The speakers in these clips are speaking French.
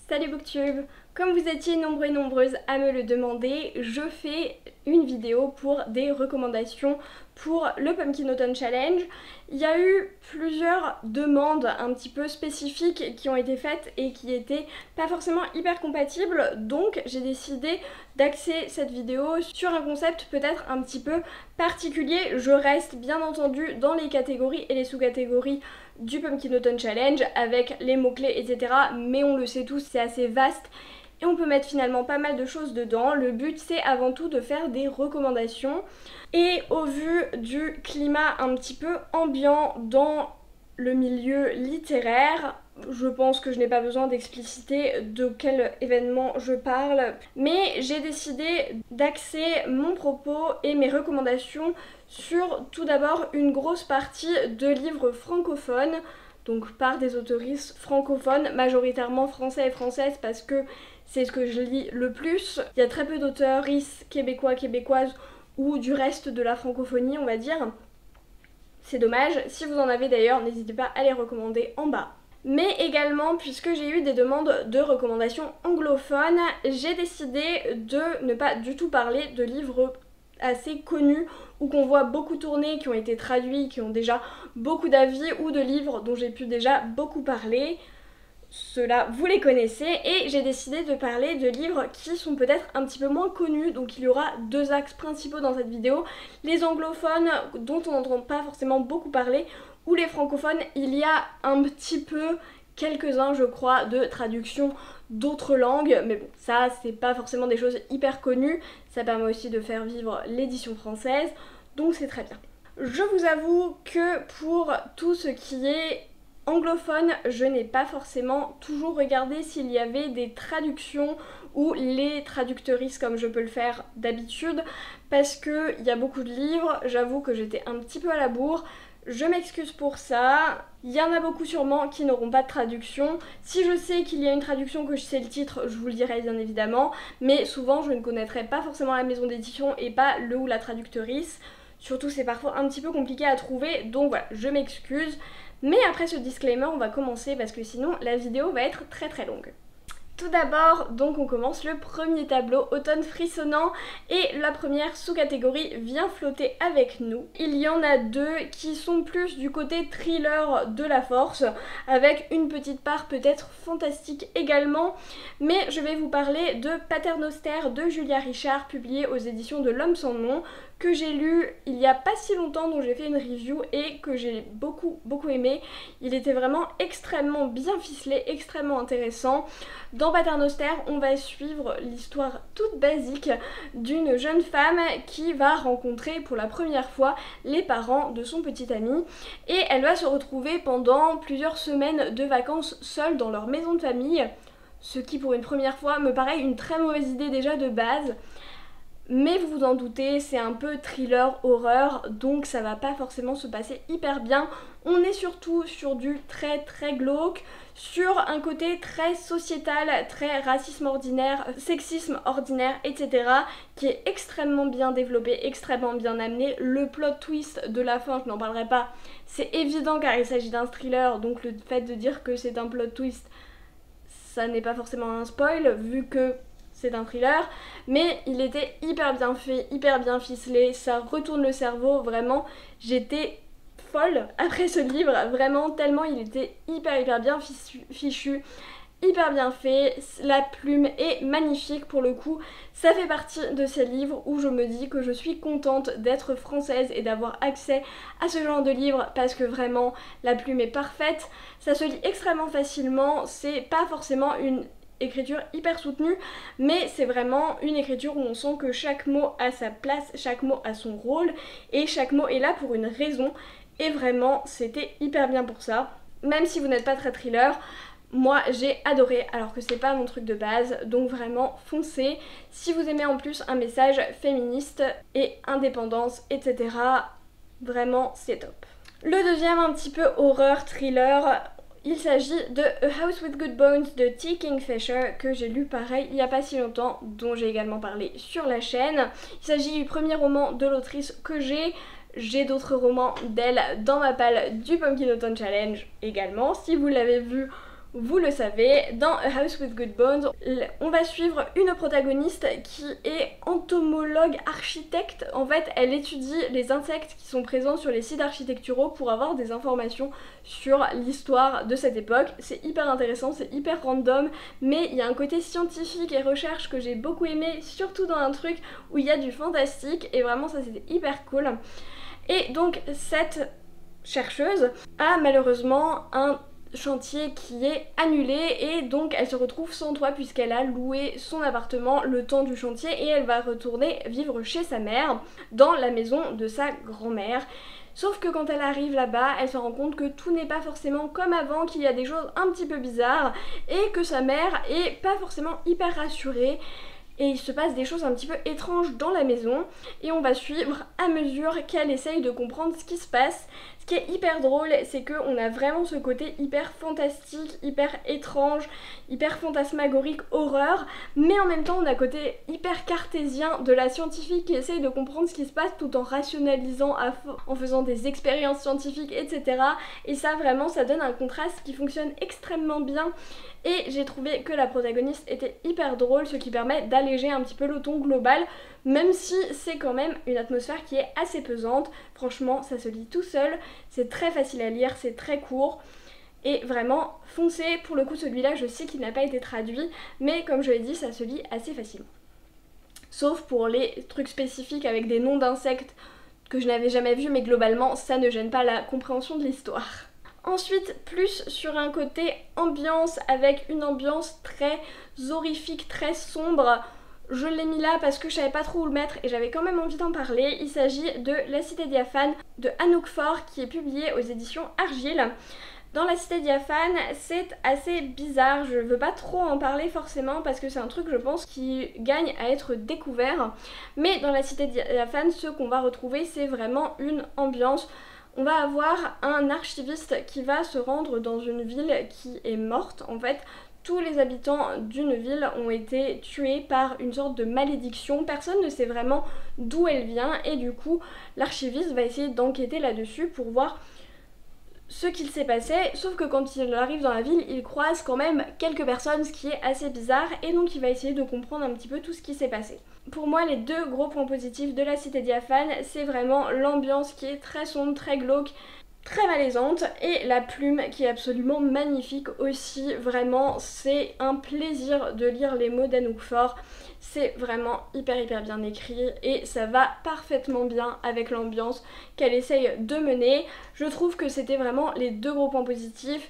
Salut Booktube! Comme vous étiez nombreux et nombreuses à me le demander, je fais une vidéo pour des recommandations pour le Pumpkin Autumn Challenge. Il y a eu plusieurs demandes un petit peu spécifiques qui ont été faites et qui étaient pas forcément hyper compatibles, donc j'ai décidé d'axer cette vidéo sur un concept peut-être un petit peu particulier. Je reste bien entendu dans les catégories et les sous-catégories du Pumpkin Autumn Challenge avec les mots-clés etc, mais on le sait tous, c'est assez vaste et on peut mettre finalement pas mal de choses dedans. Le but c'est avant tout de faire des recommandations et au vu du climat un petit peu ambiant dans le milieu littéraire, je pense que je n'ai pas besoin d'expliciter de quel événement je parle, mais j'ai décidé d'axer mon propos et mes recommandations sur tout d'abord une grosse partie de livres francophones, donc par des autoristes francophones, majoritairement français et françaises parce que c'est ce que je lis le plus. Il y a très peu d'auteuristes québécois, québécoises ou du reste de la francophonie on va dire. C'est dommage, si vous en avez d'ailleurs, n'hésitez pas à les recommander en bas. Mais également, puisque j'ai eu des demandes de recommandations anglophones, j'ai décidé de ne pas du tout parler de livres assez connus ou qu'on voit beaucoup tourner, qui ont été traduits, qui ont déjà beaucoup d'avis, ou de livres dont j'ai pu déjà beaucoup parler. Ceux-là, vous les connaissez, et j'ai décidé de parler de livres qui sont peut-être un petit peu moins connus, donc il y aura deux axes principaux dans cette vidéo. Les anglophones, dont on n'entend pas forcément beaucoup parler, ou les francophones, il y a un petit peu quelques-uns je crois de traductions d'autres langues, mais bon ça c'est pas forcément des choses hyper connues, ça permet aussi de faire vivre l'édition française, donc c'est très bien. Je vous avoue que pour tout ce qui est anglophone, je n'ai pas forcément toujours regardé s'il y avait des traductions ou les traductrices comme je peux le faire d'habitude, parce qu'il y a beaucoup de livres, j'avoue que j'étais un petit peu à la bourre. Je m'excuse pour ça, il y en a beaucoup sûrement qui n'auront pas de traduction. Si je sais qu'il y a une traduction, que je sais le titre, je vous le dirai bien évidemment, mais souvent je ne connaîtrai pas forcément la maison d'édition et pas le ou la traductrice. Surtout c'est parfois un petit peu compliqué à trouver, donc voilà, je m'excuse. Mais après ce disclaimer, on va commencer parce que sinon la vidéo va être très très longue. Tout d'abord, donc on commence le premier tableau, Automne frissonnant, et la première sous-catégorie vient flotter avec nous. Il y en a deux qui sont plus du côté thriller de la force, avec une petite part peut-être fantastique également, mais je vais vous parler de Paternoster de Julia Richard, publié aux éditions de L'Homme sans nom, que j'ai lu il y a pas si longtemps, dont j'ai fait une review et que j'ai beaucoup aimé. Il était vraiment extrêmement bien ficelé, extrêmement intéressant. Dans Paternoster, on va suivre l'histoire toute basique d'une jeune femme qui va rencontrer pour la première fois les parents de son petit ami et elle va se retrouver pendant plusieurs semaines de vacances seule dans leur maison de famille, ce qui pour une première fois me paraît une très mauvaise idée déjà de base. Mais vous vous en doutez, c'est un peu thriller, horreur, donc ça va pas forcément se passer hyper bien. On est surtout sur du très glauque, sur un côté très sociétal, très racisme ordinaire, sexisme ordinaire, etc. qui est extrêmement bien développé, extrêmement bien amené. Le plot twist de la fin, je n'en parlerai pas, c'est évident car il s'agit d'un thriller, donc le fait de dire que c'est un plot twist, ça n'est pas forcément un spoil, vu que c'est un thriller, mais il était hyper bien fait, hyper bien ficelé, ça retourne le cerveau, vraiment, j'étais folle après ce livre, vraiment, tellement il était hyper bien fichu, hyper bien fait, la plume est magnifique pour le coup, ça fait partie de ces livres où je me dis que je suis contente d'être française et d'avoir accès à ce genre de livre parce que vraiment la plume est parfaite, ça se lit extrêmement facilement, c'est pas forcément une écriture hyper soutenue, mais c'est vraiment une écriture où on sent que chaque mot a sa place, chaque mot a son rôle et chaque mot est là pour une raison et vraiment c'était hyper bien pour ça. Même si vous n'êtes pas très thriller, moi j'ai adoré alors que c'est pas mon truc de base, donc vraiment foncez si vous aimez en plus un message féministe et indépendance etc, vraiment c'est top. Le deuxième un petit peu horreur thriller, il s'agit de A House with Good Bones de T. Kingfisher que j'ai lu pareil il n'y a pas si longtemps, dont j'ai également parlé sur la chaîne. Il s'agit du premier roman de l'autrice que j'ai d'autres romans d'elle dans ma palle du Pumpkin Autumn Challenge également. Si vous l'avez vu, Vous le savez, dans A House with Good Bones, on va suivre une protagoniste qui est entomologue architecte. En fait, elle étudie les insectes qui sont présents sur les sites architecturaux pour avoir des informations sur l'histoire de cette époque. C'est hyper intéressant, c'est hyper random, mais il y a un côté scientifique et recherche que j'ai beaucoup aimé, surtout dans un truc où il y a du fantastique, et vraiment ça c'était hyper cool. Et donc cette chercheuse a malheureusement un chantier qui est annulé et donc elle se retrouve sans toit puisqu'elle a loué son appartement le temps du chantier et elle va retourner vivre chez sa mère dans la maison de sa grand-mère. Sauf que quand elle arrive là-bas, elle se rend compte que tout n'est pas forcément comme avant, qu'il y a des choses un petit peu bizarres et que sa mère est pas forcément hyper rassurée. Et il se passe des choses un petit peu étranges dans la maison et on va suivre à mesure qu'elle essaye de comprendre ce qui se passe. Ce qui est hyper drôle, c'est qu'on a vraiment ce côté hyper fantastique, hyper étrange, hyper fantasmagorique, horreur, mais en même temps on a un côté hyper cartésien de la scientifique qui essaye de comprendre ce qui se passe tout en rationalisant, en faisant des expériences scientifiques, etc. Et ça vraiment, ça donne un contraste qui fonctionne extrêmement bien. Et j'ai trouvé que la protagoniste était hyper drôle, ce qui permet d'alléger un petit peu le ton global, même si c'est quand même une atmosphère qui est assez pesante. Franchement, ça se lit tout seul, c'est très facile à lire, c'est très court. Et vraiment, foncez, pour le coup celui-là je sais qu'il n'a pas été traduit, mais comme je l'ai dit, ça se lit assez facilement. Sauf pour les trucs spécifiques avec des noms d'insectes que je n'avais jamais vus, mais globalement ça ne gêne pas la compréhension de l'histoire. Ensuite, plus sur un côté ambiance, avec une ambiance très horrifique, très sombre. Je l'ai mis là parce que je savais pas trop où le mettre et j'avais quand même envie d'en parler. Il s'agit de La Cité Diaphane de Anouk Faure qui est publié aux éditions Argile. Dans La Cité Diaphane, c'est assez bizarre, je veux pas trop en parler forcément parce que c'est un truc je pense qui gagne à être découvert. Mais dans La Cité Diaphane, ce qu'on va retrouver c'est vraiment une ambiance. On va avoir un archiviste qui va se rendre dans une ville qui est morte. En fait, tous les habitants d'une ville ont été tués par une sorte de malédiction. Personne ne sait vraiment d'où elle vient et du coup, l'archiviste va essayer d'enquêter là-dessus pour voir ce qu'il s'est passé, sauf que quand il arrive dans la ville, il croise quand même quelques personnes, ce qui est assez bizarre, et donc il va essayer de comprendre un petit peu tout ce qui s'est passé. Pour moi, les deux gros points positifs de La Cité Diaphane, c'est vraiment l'ambiance qui est très sombre, très glauque, très malaisante, et la plume qui est absolument magnifique aussi. Vraiment, c'est un plaisir de lire les mots d'Anouk Faure. C'est vraiment hyper bien écrit et ça va parfaitement bien avec l'ambiance qu'elle essaye de mener. Je trouve que c'était vraiment les deux gros points positifs.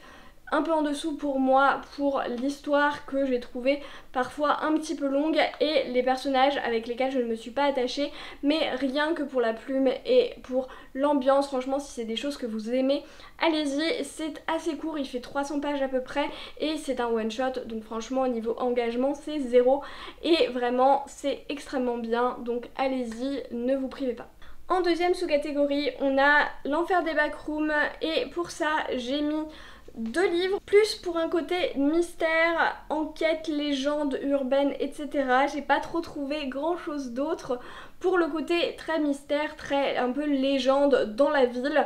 Un peu en dessous pour moi pour l'histoire que j'ai trouvée parfois un petit peu longue et les personnages avec lesquels je ne me suis pas attachée, mais rien que pour la plume et pour l'ambiance, franchement si c'est des choses que vous aimez, allez-y, c'est assez court, il fait 300 pages à peu près et c'est un one shot, donc franchement au niveau engagement c'est 0 et vraiment c'est extrêmement bien, donc allez-y, ne vous privez pas. En deuxième sous-catégorie, on a L'Enfer des Backrooms et pour ça j'ai mis 2 livres, plus pour un côté mystère, enquête, légende urbaine, etc. J'ai pas trop trouvé grand chose d'autre. Pour le côté très mystère, très un peu légende dans la ville,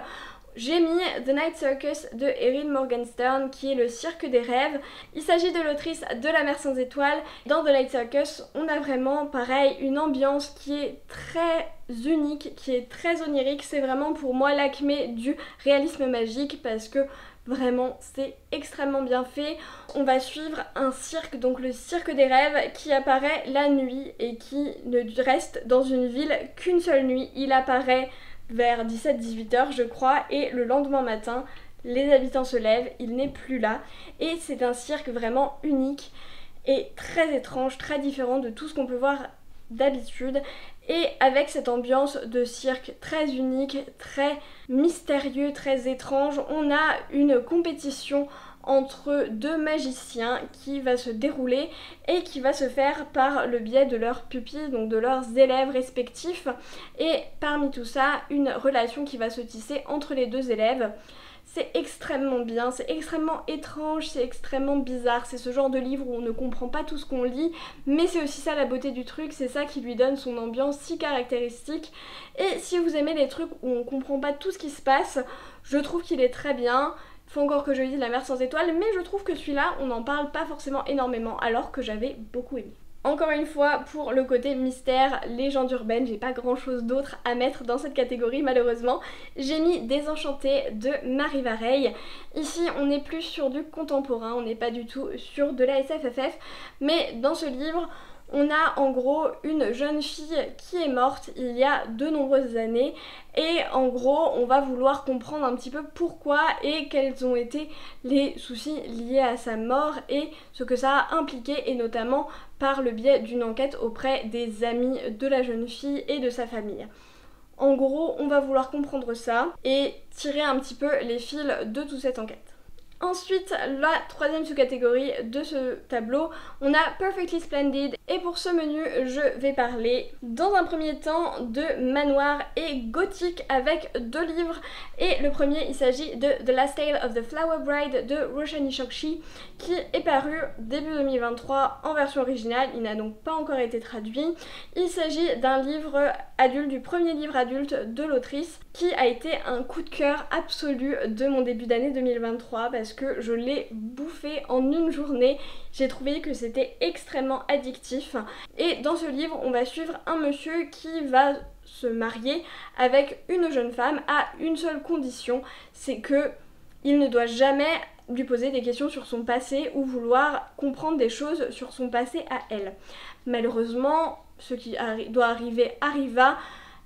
j'ai mis The Night Circus de Erin Morgenstern qui est le cirque des rêves. Il s'agit de l'autrice de La Mer sans étoiles. Dans The Night Circus, on a vraiment pareil une ambiance qui est très unique, qui est très onirique. C'est vraiment pour moi l'acmé du réalisme magique parce que vraiment, c'est extrêmement bien fait. On va suivre un cirque, donc le cirque des rêves, qui apparaît la nuit et qui ne reste dans une ville qu'une seule nuit. Il apparaît vers 17-18 heures, je crois, et le lendemain matin, les habitants se lèvent, il n'est plus là. Et c'est un cirque vraiment unique et très étrange, très différent de tout ce qu'on peut voir d'habitude. Et avec cette ambiance de cirque très unique, très mystérieux, très étrange, on a une compétition entre 2 magiciens qui va se dérouler et qui va se faire par le biais de leurs pupilles, donc de leurs élèves respectifs. Et parmi tout ça, une relation qui va se tisser entre les 2 élèves. C'est extrêmement bien, c'est extrêmement étrange, c'est extrêmement bizarre. C'est ce genre de livre où on ne comprend pas tout ce qu'on lit, mais c'est aussi ça la beauté du truc, c'est ça qui lui donne son ambiance si caractéristique. Et si vous aimez les trucs où on comprend pas tout ce qui se passe, je trouve qu'il est très bien. Faut encore que je lise La Mer sans étoiles, mais je trouve que celui-là, on n'en parle pas forcément énormément, alors que j'avais beaucoup aimé. Encore une fois, pour le côté mystère, légende urbaine, j'ai pas grand chose d'autre à mettre dans cette catégorie malheureusement. J'ai mis Désenchanté de Marie Vareille. Ici, on est plus sur du contemporain, on n'est pas du tout sur de la SFFF, mais dans ce livre, on a en gros une jeune fille qui est morte il y a de nombreuses années et en gros on va vouloir comprendre un petit peu pourquoi et quels ont été les soucis liés à sa mort et ce que ça a impliqué, et notamment par le biais d'une enquête auprès des amis de la jeune fille et de sa famille. En gros, on va vouloir comprendre ça et tirer un petit peu les fils de toute cette enquête. Ensuite, la troisième sous-catégorie de ce tableau, on a Perfectly Splendid, et pour ce menu, je vais parler dans un premier temps de manoir et gothique avec deux livres, et le premier, il s'agit de The Last Tale of the Flower Bride de Roshani Chokshi, qui est paru début 2023 en version originale, il n'a donc pas encore été traduit. Il s'agit d'un livre adulte, du premier livre adulte de l'autrice, qui a été un coup de cœur absolu de mon début d'année 2023 parce que je l'ai bouffé en une journée. J'ai trouvé que c'était extrêmement addictif. Et dans ce livre, on va suivre un monsieur qui va se marier avec une jeune femme à une seule condition, c'est que il ne doit jamais lui poser des questions sur son passé ou vouloir comprendre des choses sur son passé à elle. Malheureusement, ce qui doit arriver arriva.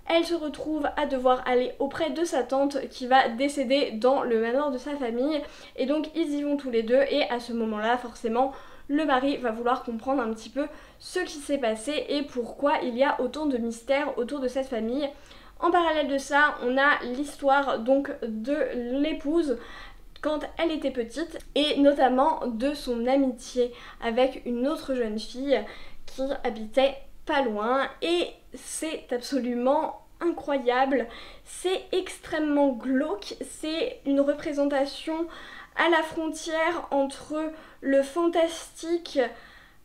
Elle se retrouve à devoir aller auprès de sa tante qui va décéder dans le manoir de sa famille, et donc ils y vont tous les deux, et à ce moment-là, forcément, le mari va vouloir comprendre un petit peu ce qui s'est passé et pourquoi il y a autant de mystères autour de cette famille. En parallèle de ça, on a l'histoire donc de l'épouse quand elle était petite, et notamment de son amitié avec une autre jeune fille qui habitait pas loin, et c'est absolument incroyable, c'est extrêmement glauque, c'est une représentation à la frontière entre le fantastique,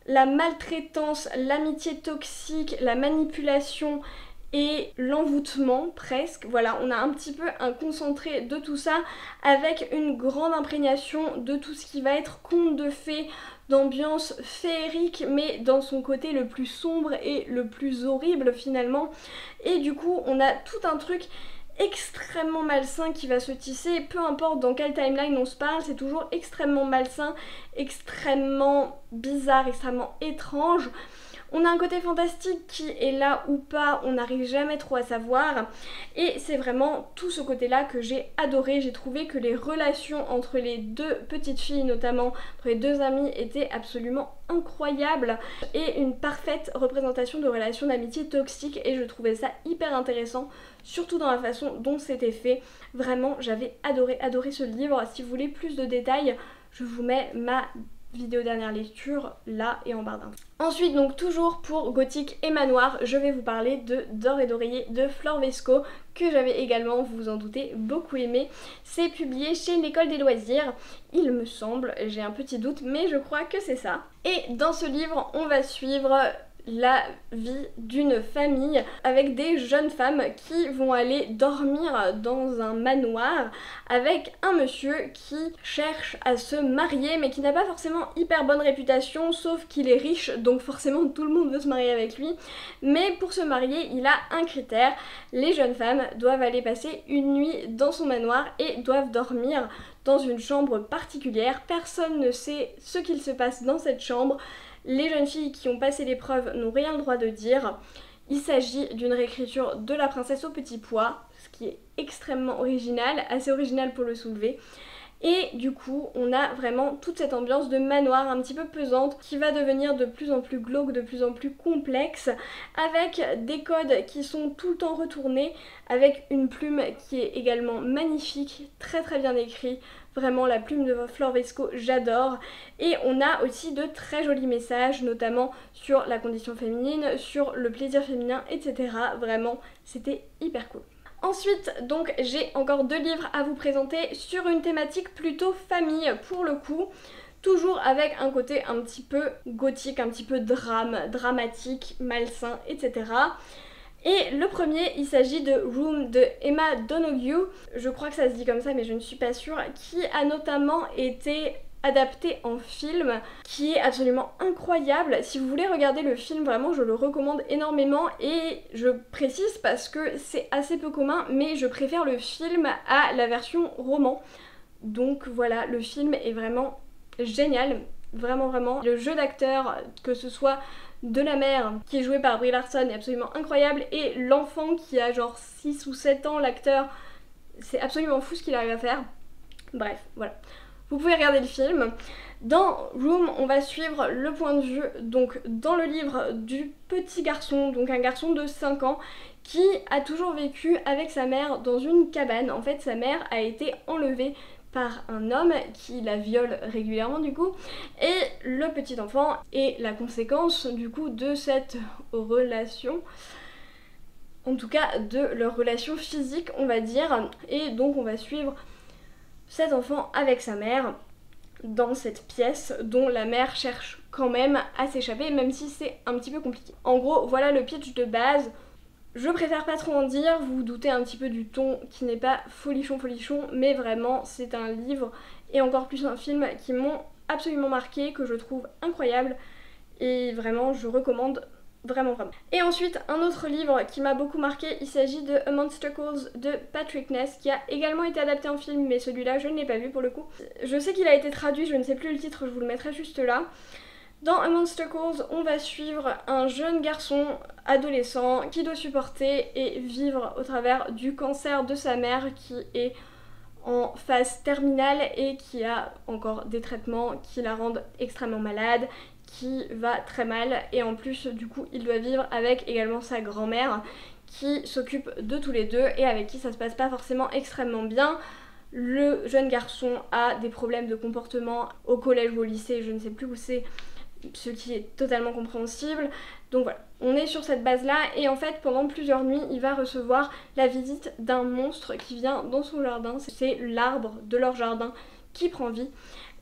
la maltraitance, l'amitié toxique, la manipulation et l'envoûtement presque. Voilà, on a un petit peu un concentré de tout ça avec une grande imprégnation de tout ce qui va être conte de fées, d'ambiance féerique, mais dans son côté le plus sombre et le plus horrible finalement. Et du coup, on a tout un truc extrêmement malsain qui va se tisser, peu importe dans quelle timeline on se parle, c'est toujours extrêmement malsain, extrêmement bizarre, extrêmement étrange. On a un côté fantastique qui est là ou pas, on n'arrive jamais trop à savoir, et c'est vraiment tout ce côté-là que j'ai adoré. J'ai trouvé que les relations entre les deux petites filles, notamment entre les deux amies, étaient absolument incroyables, et une parfaite représentation de relations d'amitié toxique, et je trouvais ça hyper intéressant, surtout dans la façon dont c'était fait. Vraiment, j'avais adoré ce livre. Si vous voulez plus de détails, je vous mets ma vidéo dernière lecture là et en barre d'infos. Ensuite, donc toujours pour gothique et manoir, je vais vous parler de D'or et d'oreiller de Flore Vesco, que j'avais également, vous vous en doutez, beaucoup aimé. C'est publié chez l'École des loisirs, il me semble, j'ai un petit doute, mais je crois que c'est ça. Et dans ce livre, on va suivre la vie d'une famille avec des jeunes femmes qui vont aller dormir dans un manoir avec un monsieur qui cherche à se marier mais qui n'a pas forcément hyper bonne réputation, sauf qu'il est riche, donc forcément tout le monde veut se marier avec lui. Mais pour se marier, il a un critère: les jeunes femmes doivent aller passer une nuit dans son manoir et doivent dormir dans une chambre particulière. Personne ne sait ce qu'il se passe dans cette chambre. Les jeunes filles qui ont passé l'épreuve n'ont rien le droit de dire. Il s'agit d'une réécriture de La Princesse au Petit Pois, ce qui est extrêmement original, assez original pour le soulever. Et du coup, on a vraiment toute cette ambiance de manoir un petit peu pesante qui va devenir de plus en plus glauque, de plus en plus complexe, avec des codes qui sont tout le temps retournés, avec une plume qui est également magnifique, très bien écrit. Vraiment, la plume de Flore Vesco, j'adore. Et on a aussi de très jolis messages, notamment sur la condition féminine, sur le plaisir féminin, etc. Vraiment, c'était hyper cool. Ensuite, donc, j'ai encore deux livres à vous présenter sur une thématique plutôt famille pour le coup. Toujours avec un côté un petit peu gothique, un petit peu dramatique, malsain, etc. Et le premier, il s'agit de Room de Emma Donoghue, je crois que ça se dit comme ça mais je ne suis pas sûre, qui a notamment été adapté en film, qui est absolument incroyable. Si vous voulez regarder le film, vraiment je le recommande énormément, et je précise parce que c'est assez peu commun, mais je préfère le film à la version roman. Donc voilà, le film est vraiment génial, vraiment vraiment. Le jeu d'acteur, que ce soit de la mère qui est jouée par Brie Larson, est absolument incroyable, et l'enfant qui a genre 6 ou 7 ans, l'acteur, c'est absolument fou ce qu'il arrive à faire. Bref, voilà. Vous pouvez regarder le film. Dans Room, on va suivre le point de vue, donc dans le livre, du petit garçon, donc un garçon de 5 ans, qui a toujours vécu avec sa mère dans une cabane. En fait, sa mère a été enlevée par un homme qui la viole régulièrement du coup, et le petit enfant est la conséquence du coup de cette relation, en tout cas de leur relation physique on va dire, et donc on va suivre cet enfant avec sa mère dans cette pièce dont la mère cherche quand même à s'échapper, même si c'est un petit peu compliqué. En gros, voilà le pitch de base. Je préfère pas trop en dire, vous vous doutez un petit peu du ton qui n'est pas folichon, mais vraiment c'est un livre et encore plus un film qui m'ont absolument marqué, que je trouve incroyable, et vraiment je recommande vraiment. Et ensuite un autre livre qui m'a beaucoup marqué, il s'agit de A Monster Calls de Patrick Ness, qui a également été adapté en film, mais celui-là je ne l'ai pas vu pour le coup. Je sais qu'il a été traduit, je ne sais plus le titre, je vous le mettrai juste là. Dans A Monster Calls, on va suivre un jeune garçon adolescent qui doit supporter et vivre au travers du cancer de sa mère, qui est en phase terminale et qui a encore des traitements qui la rendent extrêmement malade, qui va très mal, et en plus du coup il doit vivre avec également sa grand-mère qui s'occupe de tous les deux et avec qui ça se passe pas forcément extrêmement bien. Le jeune garçon a des problèmes de comportement au collège ou au lycée, je ne sais plus où c'est, ce qui est totalement compréhensible. Donc voilà, on est sur cette base là, et en fait pendant plusieurs nuits il va recevoir la visite d'un monstre qui vient dans son jardin. C'est l'arbre de leur jardin qui prend vie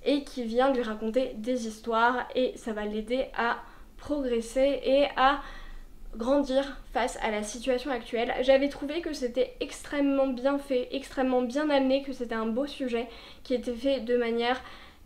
et qui vient lui raconter des histoires, et ça va l'aider à progresser et à grandir face à la situation actuelle. J'avais trouvé que c'était extrêmement bien fait, extrêmement bien amené, que c'était un beau sujet qui était fait de manière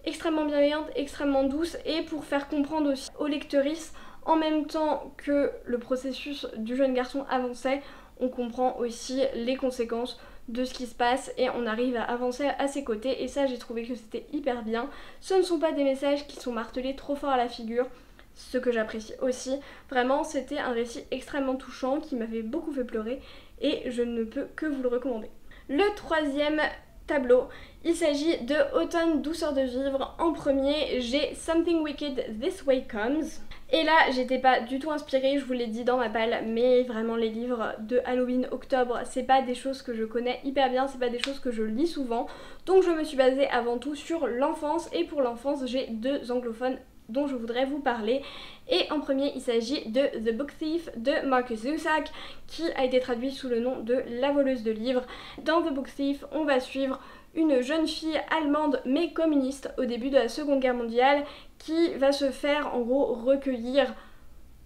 extrêmement bienveillante, extrêmement douce, et pour faire comprendre aussi aux lectrices, en même temps que le processus du jeune garçon avançait, on comprend aussi les conséquences de ce qui se passe et on arrive à avancer à ses côtés, et ça j'ai trouvé que c'était hyper bien. Ce ne sont pas des messages qui sont martelés trop fort à la figure, ce que j'apprécie aussi. Vraiment c'était un récit extrêmement touchant qui m'avait beaucoup fait pleurer, et je ne peux que vous le recommander. Le troisième tableau, il s'agit de Automne douceur de vivre. En premier, j'ai Something Wicked This Way Comes. Et là, j'étais pas du tout inspirée, je vous l'ai dit dans ma palle, mais vraiment les livres de Halloween, octobre, c'est pas des choses que je connais hyper bien, c'est pas des choses que je lis souvent. Donc je me suis basée avant tout sur l'enfance, et pour l'enfance, j'ai deux anglophones dont je voudrais vous parler. Et en premier, il s'agit de The Book Thief de Markus Zusak, qui a été traduit sous le nom de La voleuse de livres. Dans The Book Thief, on va suivre une jeune fille allemande mais communiste au début de la Seconde Guerre mondiale, qui va se faire en gros recueillir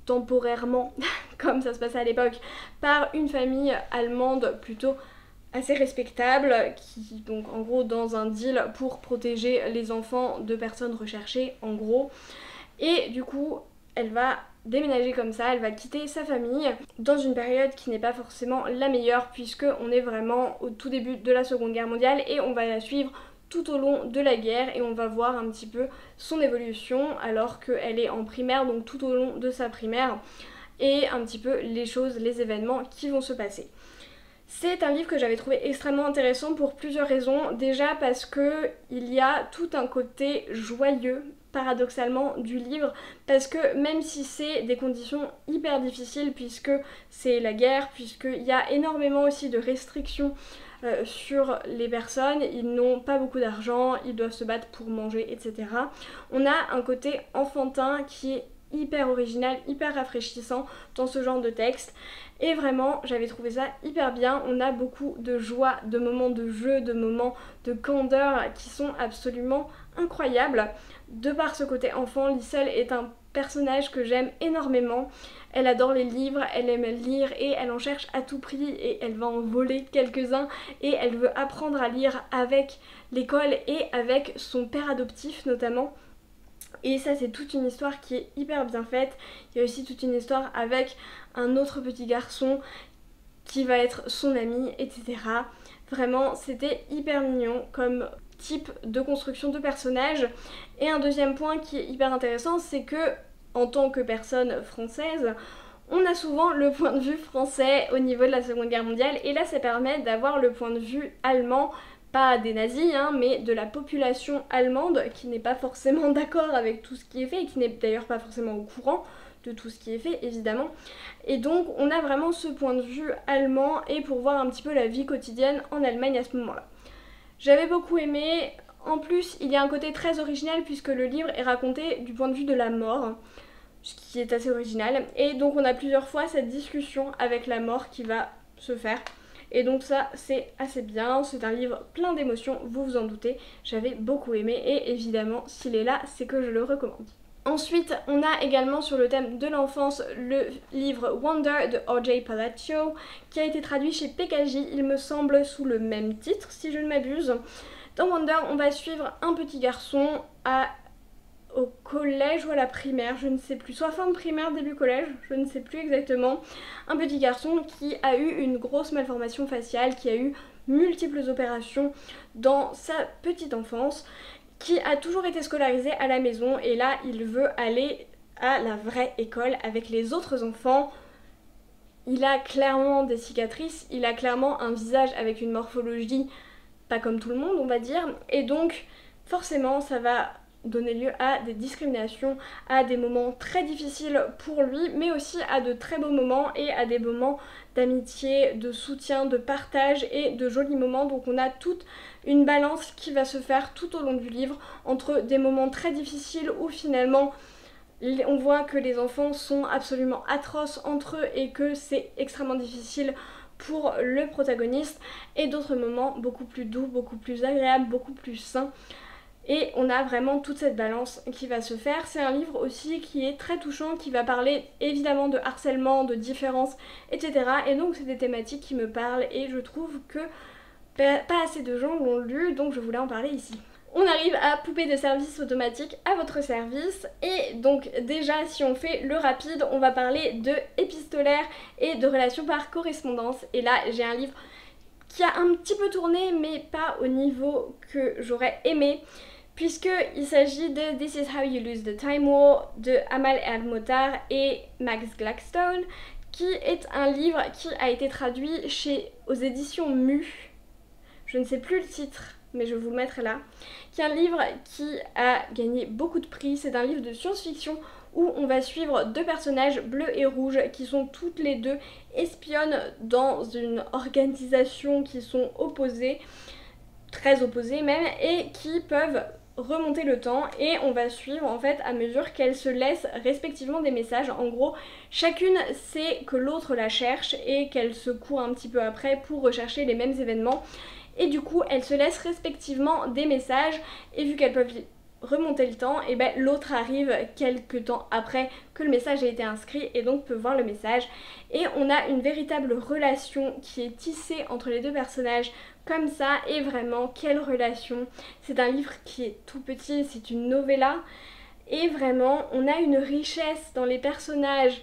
temporairement, comme ça se passait à l'époque, par une famille allemande plutôt assez respectable, qui donc en gros dans un deal pour protéger les enfants de personnes recherchées en gros. Et du coup elle va déménager comme ça, elle va quitter sa famille dans une période qui n'est pas forcément la meilleure, puisque on est vraiment au tout début de la Seconde Guerre mondiale, et on va la suivre tout au long de la guerre, et on va voir un petit peu son évolution alors qu'elle est en primaire, donc tout au long de sa primaire, et un petit peu les choses, les événements qui vont se passer. C'est un livre que j'avais trouvé extrêmement intéressant pour plusieurs raisons. Déjà parce que il y a tout un côté joyeux, paradoxalement, du livre, parce que même si c'est des conditions hyper difficiles, puisque c'est la guerre, puisqu'il y a énormément aussi de restrictions sur les personnes, ils n'ont pas beaucoup d'argent, ils doivent se battre pour manger, etc. On a un côté enfantin qui est hyper original, hyper rafraîchissant dans ce genre de texte, et vraiment j'avais trouvé ça hyper bien. On a beaucoup de joie, de moments de jeu, de moments de candeur qui sont absolument incroyables. De par ce côté enfant, Liesel est un personnage que j'aime énormément. Elle adore les livres, elle aime lire et elle en cherche à tout prix et elle va en voler quelques-uns et elle veut apprendre à lire avec l'école et avec son père adoptif notamment. Et ça c'est toute une histoire qui est hyper bien faite. Il y a aussi toute une histoire avec un autre petit garçon qui va être son ami, etc. Vraiment c'était hyper mignon comme type de construction de personnage. Et un deuxième point qui est hyper intéressant, c'est que en tant que personne française, on a souvent le point de vue français au niveau de la Seconde Guerre mondiale et là ça permet d'avoir le point de vue allemand, pas des nazis, hein, mais de la population allemande qui n'est pas forcément d'accord avec tout ce qui est fait et qui n'est d'ailleurs pas forcément au courant de tout ce qui est fait évidemment. Et donc on a vraiment ce point de vue allemand et pour voir un petit peu la vie quotidienne en Allemagne à ce moment-là. J'avais beaucoup aimé. En plus, il y a un côté très original puisque le livre est raconté du point de vue de la mort, ce qui est assez original. Et donc on a plusieurs fois cette discussion avec la mort qui va se faire. Et donc ça, c'est assez bien. C'est un livre plein d'émotions, vous vous en doutez. J'avais beaucoup aimé et évidemment, s'il est là, c'est que je le recommande. Ensuite, on a également sur le thème de l'enfance le livre Wonder de O.J. Palacio qui a été traduit chez PKJ, il me semble, sous le même titre si je ne m'abuse. Dans Wonder, on va suivre un petit garçon au collège ou à la primaire, je ne sais plus, soit fin de primaire, début collège, je ne sais plus exactement. Un petit garçon qui a eu une grosse malformation faciale, qui a eu multiples opérations dans sa petite enfance, qui a toujours été scolarisé à la maison et là il veut aller à la vraie école avec les autres enfants. Il a clairement des cicatrices, il a clairement un visage avec une morphologie pas comme tout le monde on va dire, et donc forcément ça va donner lieu à des discriminations, à des moments très difficiles pour lui, mais aussi à de très beaux moments et à des moments d'amitié, de soutien, de partage et de jolis moments. Donc on a toute une balance qui va se faire tout au long du livre entre des moments très difficiles où finalement on voit que les enfants sont absolument atroces entre eux et que c'est extrêmement difficile pour le protagoniste, et d'autres moments beaucoup plus doux, beaucoup plus agréables, beaucoup plus sains. Et on a vraiment toute cette balance qui va se faire. C'est un livre aussi qui est très touchant, qui va parler évidemment de harcèlement, de différence, etc. Et donc c'est des thématiques qui me parlent et je trouve que pas assez de gens l'ont lu, donc je voulais en parler ici. On arrive à Poupée de service automatique à votre service et donc déjà si on fait le rapide on va parler de épistolaire et de relations par correspondance et là j'ai un livre qui a un petit peu tourné mais pas au niveau que j'aurais aimé puisqu'il s'agit de This is How You Lose the Time War de Amal El-Mohtar et Max Gladstone qui est un livre qui a été traduit aux éditions Mu, je ne sais plus le titre mais je vais vous le mettre là, qui est un livre qui a gagné beaucoup de prix. C'est un livre de science-fiction où on va suivre deux personnages bleus et rouges qui sont toutes les deux espionnes dans une organisation qui sont opposées, très opposées même, et qui peuvent remonter le temps et on va suivre en fait à mesure qu'elles se laissent respectivement des messages. En gros, chacune sait que l'autre la cherche et qu'elle se court un petit peu après pour rechercher les mêmes événements. Et du coup, elles se laissent respectivement des messages et vu qu'elles peuvent remonter le temps, et ben l'autre arrive quelques temps après que le message a été inscrit et donc peut voir le message. Et on a une véritable relation qui est tissée entre les deux personnages comme ça et vraiment quelle relation. C'est un livre qui est tout petit, c'est une novella et vraiment on a une richesse dans les personnages,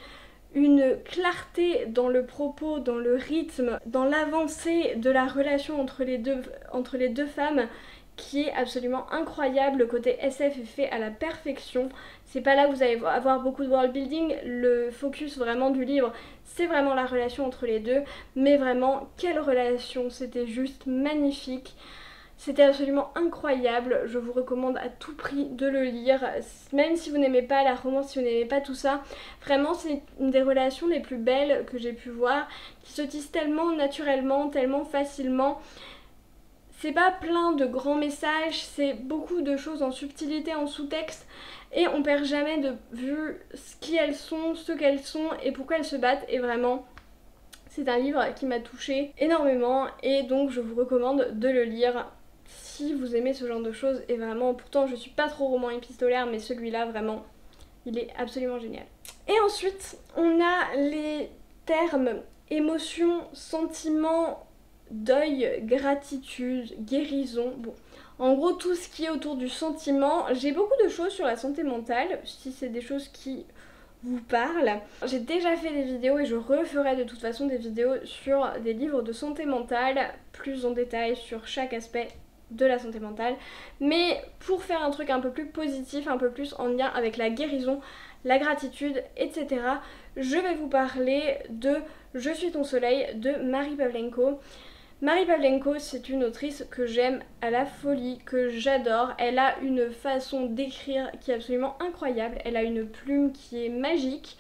une clarté dans le propos, dans le rythme, dans l'avancée de la relation entre les deux femmes qui est absolument incroyable. Le côté SF est fait à la perfection. C'est pas là où vous allez avoir beaucoup de world building, le focus vraiment du livre, c'est vraiment la relation entre les deux, mais vraiment quelle relation, c'était juste magnifique. C'était absolument incroyable, je vous recommande à tout prix de le lire, même si vous n'aimez pas la romance, si vous n'aimez pas tout ça. Vraiment c'est une des relations les plus belles que j'ai pu voir, qui se tisse tellement naturellement, tellement facilement. C'est pas plein de grands messages, c'est beaucoup de choses en subtilité, en sous-texte, et on perd jamais de vue qui elles sont, ce qu'elles sont et pourquoi elles se battent, et vraiment c'est un livre qui m'a touchée énormément et donc je vous recommande de le lire si vous aimez ce genre de choses. Et vraiment, pourtant je suis pas trop roman épistolaire mais celui-là vraiment il est absolument génial. Et ensuite, on a les termes émotion, sentiment, deuil, gratitude, guérison. Bon, en gros, tout ce qui est autour du sentiment. J'ai beaucoup de choses sur la santé mentale, si c'est des choses qui vous parlent. J'ai déjà fait des vidéos et je referai de toute façon des vidéos sur des livres de santé mentale, plus en détail sur chaque aspect de la santé mentale. Mais pour faire un truc un peu plus positif, un peu plus en lien avec la guérison, la gratitude, etc., je vais vous parler de Je suis ton soleil de Marie Pavlenko. Marie Pavlenko, c'est une autrice que j'aime à la folie, que j'adore. Elle a une façon d'écrire qui est absolument incroyable. Elle a une plume qui est magique.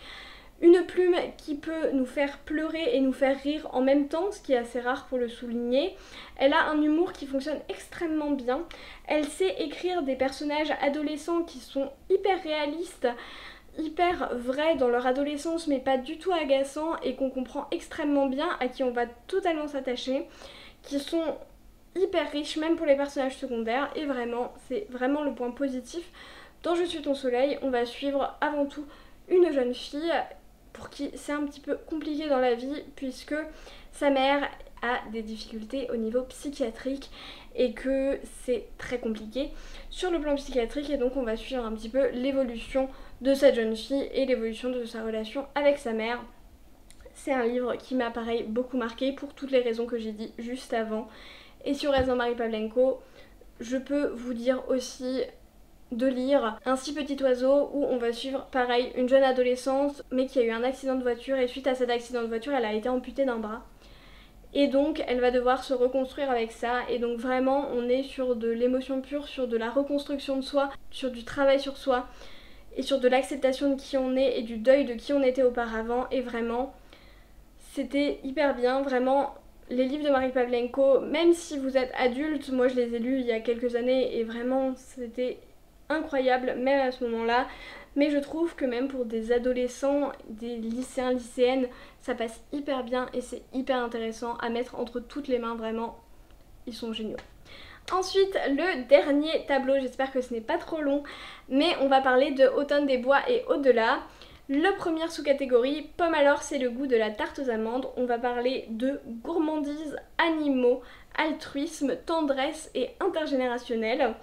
Une plume qui peut nous faire pleurer et nous faire rire en même temps, ce qui est assez rare pour le souligner. Elle a un humour qui fonctionne extrêmement bien. Elle sait écrire des personnages adolescents qui sont hyper réalistes, hyper vrais dans leur adolescence, mais pas du tout agaçants et qu'on comprend extrêmement bien, à qui on va totalement s'attacher, qui sont hyper riches même pour les personnages secondaires. Et vraiment, c'est vraiment le point positif. Dans Je suis ton soleil, on va suivre avant tout une jeune fille pour qui c'est un petit peu compliqué dans la vie, puisque sa mère a des difficultés au niveau psychiatrique et que c'est très compliqué sur le plan psychiatrique, et donc on va suivre un petit peu l'évolution de cette jeune fille et l'évolution de sa relation avec sa mère. C'est un livre qui m'a pareil beaucoup marqué pour toutes les raisons que j'ai dit juste avant. Et sur Reste dans Marie Pavlenko, je peux vous dire aussi de lire Un si petit oiseau, où on va suivre pareil une jeune adolescente mais qui a eu un accident de voiture, et suite à cet accident de voiture elle a été amputée d'un bras. Et donc elle va devoir se reconstruire avec ça, et donc vraiment on est sur de l'émotion pure, sur de la reconstruction de soi, sur du travail sur soi et sur de l'acceptation de qui on est et du deuil de qui on était auparavant. Et vraiment c'était hyper bien. Vraiment, les livres de Marie Pavlenko, même si vous êtes adulte, moi je les ai lus il y a quelques années et vraiment c'était incroyable même à ce moment-là. Mais je trouve que même pour des adolescents, des lycéens, lycéennes, ça passe hyper bien et c'est hyper intéressant à mettre entre toutes les mains. Vraiment, ils sont géniaux. Ensuite, le dernier tableau, j'espère que ce n'est pas trop long, mais on va parler de Automne des bois et au-delà. Le premier sous-catégorie, pomme alors, c'est le goût de la tarte aux amandes. On va parler de gourmandise, animaux, altruisme, tendresse et intergénérationnel.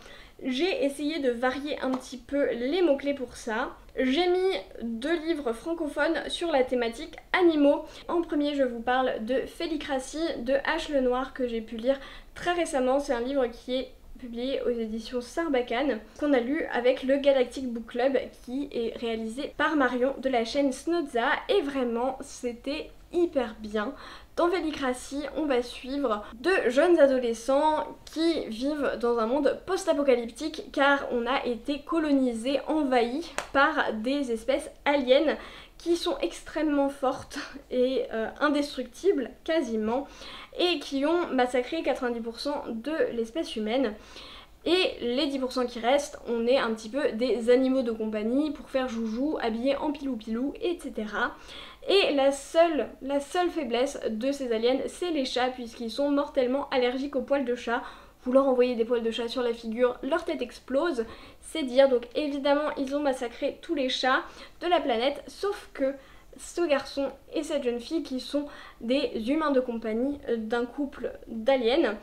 J'ai essayé de varier un petit peu les mots-clés pour ça. J'ai mis 2 livres francophones sur la thématique animaux. En premier, je vous parle de Félicratie de H. Lenoir, que j'ai pu lire très récemment. C'est un livre qui est publié aux éditions Sarbacane, qu'on a lu avec le Galactic Book Club, qui est réalisé par Marion de la chaîne Snodza, et vraiment c'était hyper bien. Dans Félicratie, on va suivre 2 jeunes adolescents qui vivent dans un monde post-apocalyptique, car on a été colonisé, envahi par des espèces aliens qui sont extrêmement fortes et indestructibles quasiment, et qui ont massacré 90% de l'espèce humaine. Et les 10% qui restent, on est un petit peu des animaux de compagnie pour faire joujou, habillés en pilou-pilou, etc. Et la seule faiblesse de ces aliens, c'est les chats, puisqu'ils sont mortellement allergiques aux poils de chat. Vous leur envoyez des poils de chat sur la figure, leur tête explose, c'est dire. Donc évidemment, ils ont massacré tous les chats de la planète, sauf que ce garçon et cette jeune fille, qui sont des humains de compagnie d'un couple d'aliens,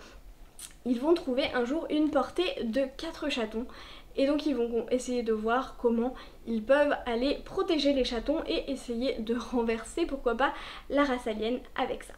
ils vont trouver un jour une portée de 4 chatons. Et donc ils vont essayer de voir comment ils peuvent aller protéger les chatons et essayer de renverser, pourquoi pas, la race alien avec ça.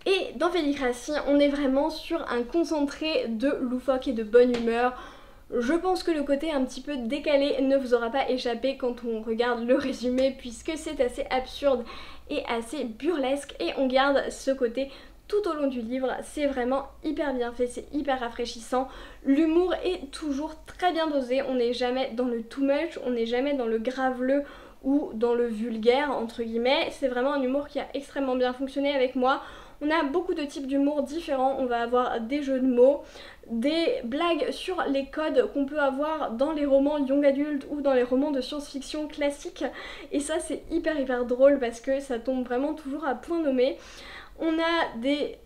Et dans Félicratie, on est vraiment sur un concentré de loufoque et de bonne humeur. Je pense que le côté un petit peu décalé ne vous aura pas échappé quand on regarde le résumé, puisque c'est assez absurde et assez burlesque, et on garde ce côté tout au long du livre. C'est vraiment hyper bien fait, c'est hyper rafraîchissant. L'humour est toujours très bien dosé, on n'est jamais dans le too much, on n'est jamais dans le graveleux ou dans le vulgaire entre guillemets. C'est vraiment un humour qui a extrêmement bien fonctionné avec moi. On a beaucoup de types d'humour différents, on va avoir des jeux de mots, des blagues sur les codes qu'on peut avoir dans les romans young adult ou dans les romans de science-fiction classiques, et ça c'est hyper drôle parce que ça tombe vraiment toujours à point nommé. On a des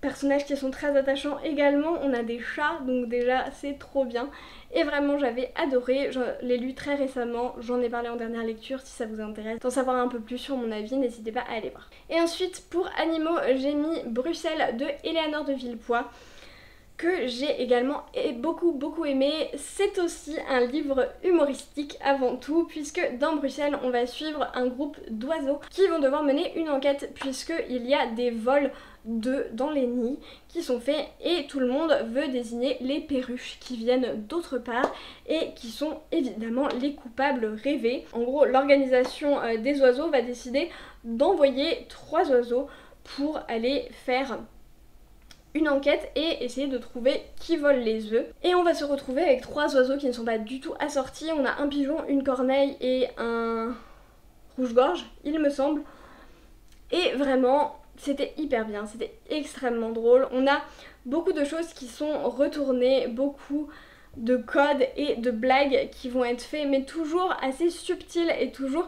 personnages qui sont très attachants également. On a des chats, donc déjà c'est trop bien. Et vraiment j'avais adoré, je l'ai lu très récemment, j'en ai parlé en dernière lecture. Si ça vous intéresse d'en savoir un peu plus sur mon avis, n'hésitez pas à aller voir. Et ensuite pour animaux, j'ai mis Bruxelles de Éléonore de Villepoix, que j'ai également beaucoup aimé. C'est aussi un livre humoristique avant tout, puisque dans Bruxelles on va suivre un groupe d'oiseaux qui vont devoir mener une enquête, puisqu'il y a des vols d'œufs dans les nids qui sont faits et tout le monde veut désigner les perruches qui viennent d'autre part et qui sont évidemment les coupables rêvés. En gros, l'organisation des oiseaux va décider d'envoyer 3 oiseaux pour aller faire une enquête et essayer de trouver qui vole les œufs. Et on va se retrouver avec 3 oiseaux qui ne sont pas du tout assortis. On a un pigeon, une corneille et un rouge-gorge, il me semble. Et vraiment, c'était hyper bien, c'était extrêmement drôle. On a beaucoup de choses qui sont retournées, beaucoup de codes et de blagues qui vont être faits, mais toujours assez subtiles et toujours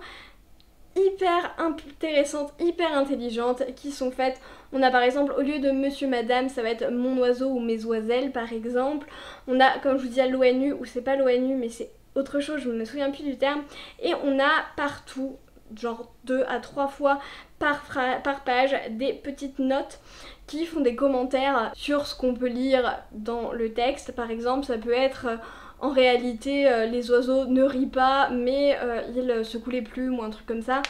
hyper intéressantes, hyper intelligentes qui sont faites. On a par exemple, au lieu de monsieur madame, ça va être mon oiseau ou mes oiselles par exemple. On a, comme je vous disais, l'ONU, ou c'est pas l'ONU mais c'est autre chose, je ne me souviens plus du terme. Et on a partout, genre 2 à 3 fois par page, des petites notes qui font des commentaires sur ce qu'on peut lire dans le texte. Par exemple, ça peut être en réalité les oiseaux ne rient pas mais ils secouent les plumes ou un truc comme ça.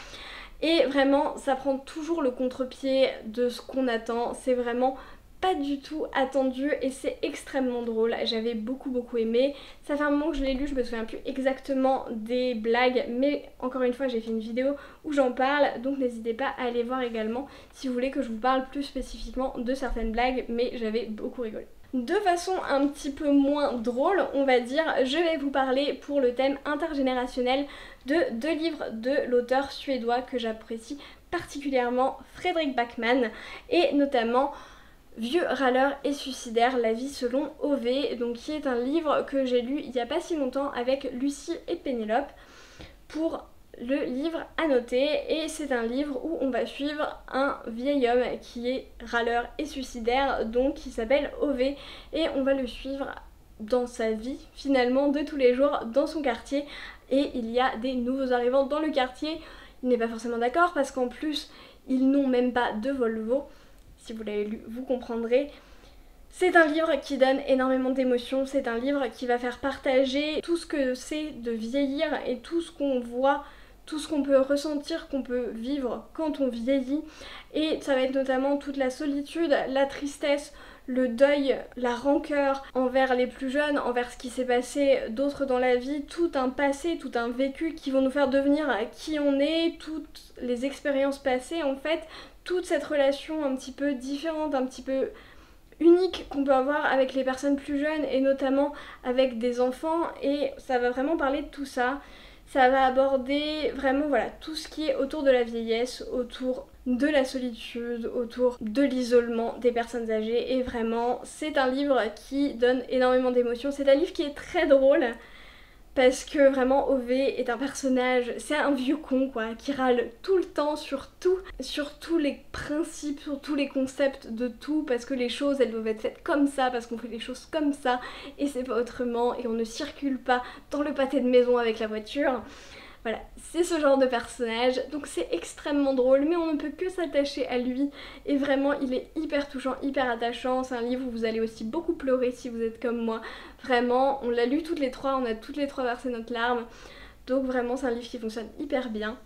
Et vraiment ça prend toujours le contre-pied de ce qu'on attend, c'est vraiment pas du tout attendu et c'est extrêmement drôle. J'avais beaucoup aimé. Ça fait un moment que je l'ai lu, je me souviens plus exactement des blagues, mais encore une fois j'ai fait une vidéo où j'en parle, donc n'hésitez pas à aller voir également si vous voulez que je vous parle plus spécifiquement de certaines blagues, mais j'avais beaucoup rigolé. De façon un petit peu moins drôle, on va dire, je vais vous parler pour le thème intergénérationnel de 2 livres de l'auteur suédois que j'apprécie particulièrement, Fredrik Backman, et notamment Vieux râleur et suicidaire, la vie selon Ove, donc qui est un livre que j'ai lu il n'y a pas si longtemps avec Lucie et Pénélope pour le livre à noter. Et c'est un livre où on va suivre un vieil homme qui est râleur et suicidaire, donc qui s'appelle Ove, et on va le suivre dans sa vie finalement de tous les jours dans son quartier. Et il y a des nouveaux arrivants dans le quartier, il n'est pas forcément d'accord parce qu'en plus ils n'ont même pas de Volvo. Si vous l'avez lu, vous comprendrez. C'est un livre qui donne énormément d'émotions, c'est un livre qui va faire partager tout ce que c'est de vieillir et tout ce qu'on voit, tout ce qu'on peut ressentir, qu'on peut vivre quand on vieillit. Et ça va être notamment toute la solitude, la tristesse, le deuil, la rancœur envers les plus jeunes, envers ce qui s'est passé d'autres dans la vie, tout un passé, tout un vécu qui vont nous faire devenir qui on est, toutes les expériences passées en fait, toute cette relation un petit peu différente, un petit peu unique qu'on peut avoir avec les personnes plus jeunes et notamment avec des enfants. Et ça va vraiment parler de tout ça. Ça va aborder vraiment voilà tout ce qui est autour de la vieillesse, autour de la solitude, autour de l'isolement des personnes âgées. Et vraiment c'est un livre qui donne énormément d'émotions. C'est un livre qui est très drôle parce que vraiment Ove est un personnage, c'est un vieux con quoi, qui râle tout le temps sur tout, sur tous les principes, sur tous les concepts de tout, parce que les choses elles doivent être faites comme ça, parce qu'on fait les choses comme ça et c'est pas autrement, et on ne circule pas dans le pâté de maison avec la voiture. Voilà, c'est ce genre de personnage, donc c'est extrêmement drôle, mais on ne peut que s'attacher à lui, et vraiment il est hyper touchant, hyper attachant. C'est un livre où vous allez aussi beaucoup pleurer si vous êtes comme moi, vraiment, on l'a lu toutes les 3, on a toutes les 3 versé notre larme, donc vraiment c'est un livre qui fonctionne hyper bien.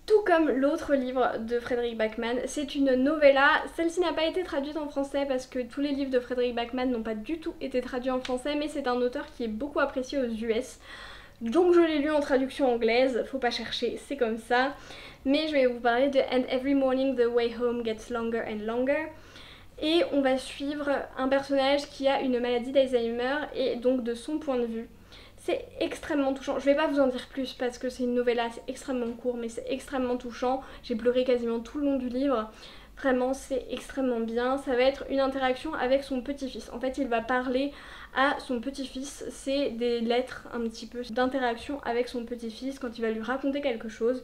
Tout comme l'autre livre de Fredrik Backman, c'est une novella. Celle-ci n'a pas été traduite en français parce que tous les livres de Fredrik Backman n'ont pas du tout été traduits en français, mais c'est un auteur qui est beaucoup apprécié aux US. Donc je l'ai lu en traduction anglaise, faut pas chercher, c'est comme ça. Mais je vais vous parler de And Every Morning the Way Home Gets Longer and Longer. Et on va suivre un personnage qui a une maladie d'Alzheimer et donc de son point de vue. C'est extrêmement touchant, je vais pas vous en dire plus parce que c'est une novella, c'est extrêmement court mais c'est extrêmement touchant. J'ai pleuré quasiment tout le long du livre. Vraiment c'est extrêmement bien, ça va être une interaction avec son petit-fils. En fait il va parler à son petit-fils, c'est des lettres un petit peu d'interaction avec son petit-fils quand il va lui raconter quelque chose.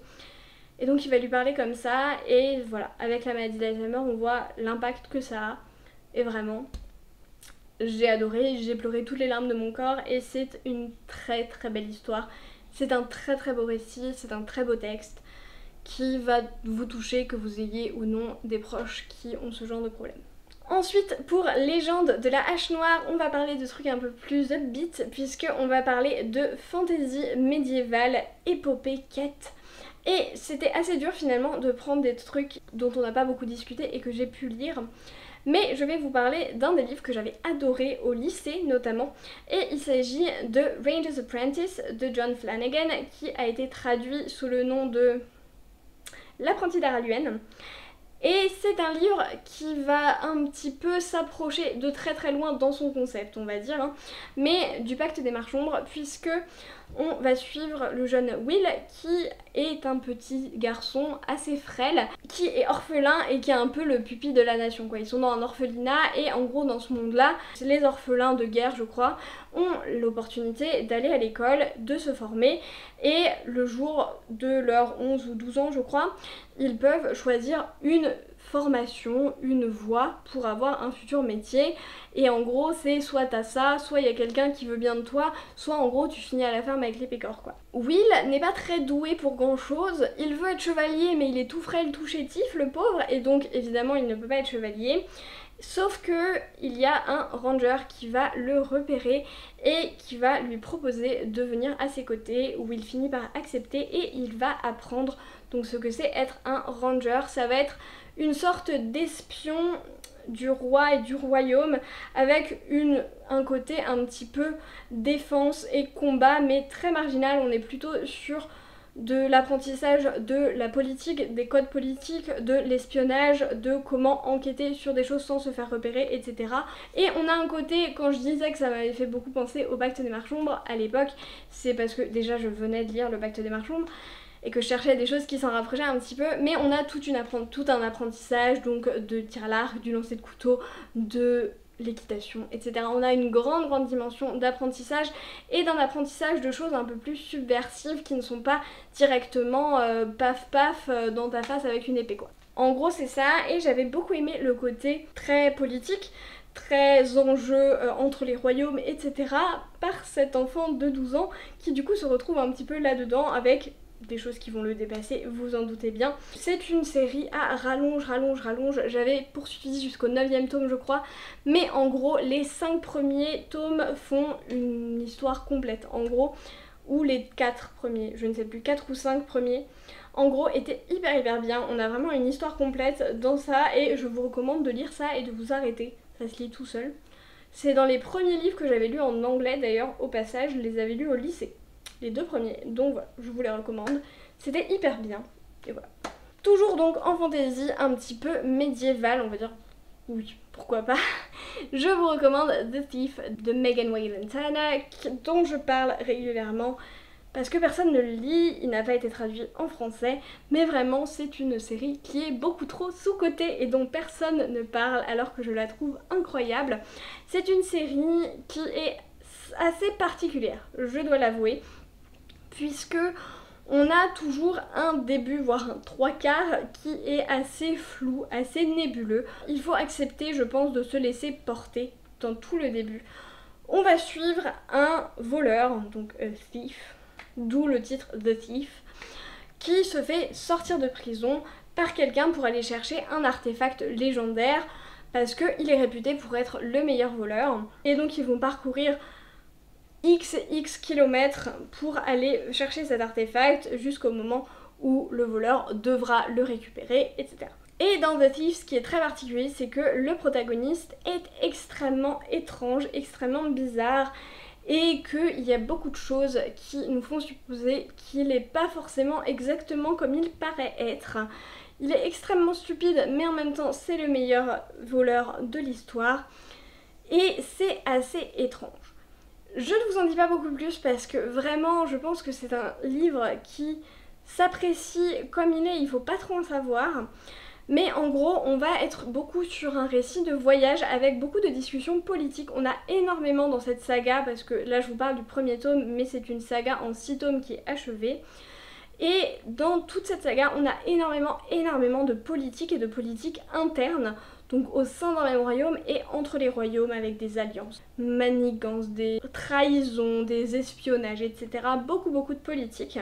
Et donc il va lui parler comme ça et voilà, avec la maladie d'Alzheimer on voit l'impact que ça a et vraiment j'ai adoré, j'ai pleuré toutes les larmes de mon corps et c'est une très très belle histoire. C'est un très très beau récit, c'est un très beau texte qui va vous toucher que vous ayez ou non des proches qui ont ce genre de problème. Ensuite, pour Légende de la Hache Noire, on va parler de trucs un peu plus upbeat puisqu'on va parler de fantasy médiévale, épopée, quête. Et c'était assez dur finalement de prendre des trucs dont on n'a pas beaucoup discuté et que j'ai pu lire. Mais je vais vous parler d'un des livres que j'avais adoré au lycée notamment, et il s'agit de Ranger's Apprentice de John Flanagan, qui a été traduit sous le nom de L'apprenti d'Araluène. Et c'est un livre qui va un petit peu s'approcher de très très loin dans son concept, on va dire, hein, mais du Pacte des Marches-Ombres, puisque on va suivre le jeune Will, qui est un petit garçon assez frêle, qui est orphelin et qui est un peu le pupille de la nation, quoi. Ils sont dans un orphelinat et en gros dans ce monde-là, les orphelins de guerre, je crois, ont l'opportunité d'aller à l'école, de se former, et le jour de leurs 11 ou 12 ans, je crois, ils peuvent choisir une formation, une voie pour avoir un futur métier. Et en gros, c'est soit t'as ça, soit il y a quelqu'un qui veut bien de toi, soit en gros tu finis à la ferme avec les pécores, quoi. Will n'est pas très doué pour grand chose, il veut être chevalier mais il est tout frêle, tout chétif, le pauvre, et donc évidemment il ne peut pas être chevalier. Sauf que il y a un ranger qui va le repérer et qui va lui proposer de venir à ses côtés, où il finit par accepter et il va apprendre donc ce que c'est être un ranger. Ça va être une sorte d'espion du roi et du royaume avec un côté un petit peu défense et combat mais très marginal. On est plutôt sur de l'apprentissage de la politique, des codes politiques, de l'espionnage, de comment enquêter sur des choses sans se faire repérer, etc. Et on a un côté, quand je disais que ça m'avait fait beaucoup penser au Pacte des Marches-Ombres à l'époque, c'est parce que déjà je venais de lire le Pacte des Marches-Ombres et que je cherchais des choses qui s'en rapprochaient un petit peu, mais on a tout un apprentissage donc de tir à l'arc, du lancer de couteau, de l'équitation, etc. On a une grande dimension d'apprentissage et d'un apprentissage de choses un peu plus subversives qui ne sont pas directement paf paf dans ta face avec une épée, quoi. En gros c'est ça, et j'avais beaucoup aimé le côté très politique, très enjeu entre les royaumes, etc. par cet enfant de 12 ans qui du coup se retrouve un petit peu là-dedans avec des choses qui vont le dépasser, vous en doutez bien. C'est une série à rallonge, j'avais poursuivi jusqu'au 9e tome je crois, mais en gros les 5 premiers tomes font une histoire complète, en gros, ou les 4 premiers, je ne sais plus, 4 ou 5 premiers, en gros étaient hyper bien, on a vraiment une histoire complète dans ça et je vous recommande de lire ça et de vous arrêter, ça se lit tout seul. C'est dans les premiers livres que j'avais lus en anglais d'ailleurs, au passage, je les avais lus au lycée. Les 2 premiers, donc voilà, je vous les recommande. C'était hyper bien, et voilà. Toujours donc en fantasy, un petit peu médiéval, on va dire, oui, pourquoi pas. Je vous recommande The Thief de Megan Wayland Tana, dont je parle régulièrement, parce que personne ne le lit, il n'a pas été traduit en français, mais vraiment c'est une série qui est beaucoup trop sous-cotée et dont personne ne parle, alors que je la trouve incroyable. C'est une série qui est assez particulière, je dois l'avouer, puisque on a toujours un début, voire un 3/4 qui est assez flou, assez nébuleux. Il faut accepter, je pense, de se laisser porter dans tout le début. On va suivre un voleur, donc a thief, d'où le titre The Thief, qui se fait sortir de prison par quelqu'un pour aller chercher un artefact légendaire, parce qu'il est réputé pour être le meilleur voleur. Et donc ils vont parcourir X kilomètres pour aller chercher cet artefact jusqu'au moment où le voleur devra le récupérer, etc. Et dans The Thief, ce qui est très particulier, c'est que le protagoniste est extrêmement étrange, extrêmement bizarre, et qu'il y a beaucoup de choses qui nous font supposer qu'il n'est pas forcément exactement comme il paraît être. Il est extrêmement stupide, mais en même temps c'est le meilleur voleur de l'histoire, et c'est assez étrange. Je ne vous en dis pas beaucoup plus parce que vraiment je pense que c'est un livre qui s'apprécie comme il est, il faut pas trop en savoir. Mais en gros on va être beaucoup sur un récit de voyage avec beaucoup de discussions politiques. On a énormément dans cette saga, parce que là je vous parle du premier tome, mais c'est une saga en 6 tomes qui est achevée. Et dans toute cette saga on a énormément de politique et de politique interne, donc au sein d'un même royaume et entre les royaumes avec des alliances, manigances, des trahisons, des espionnages, etc. Beaucoup de politique.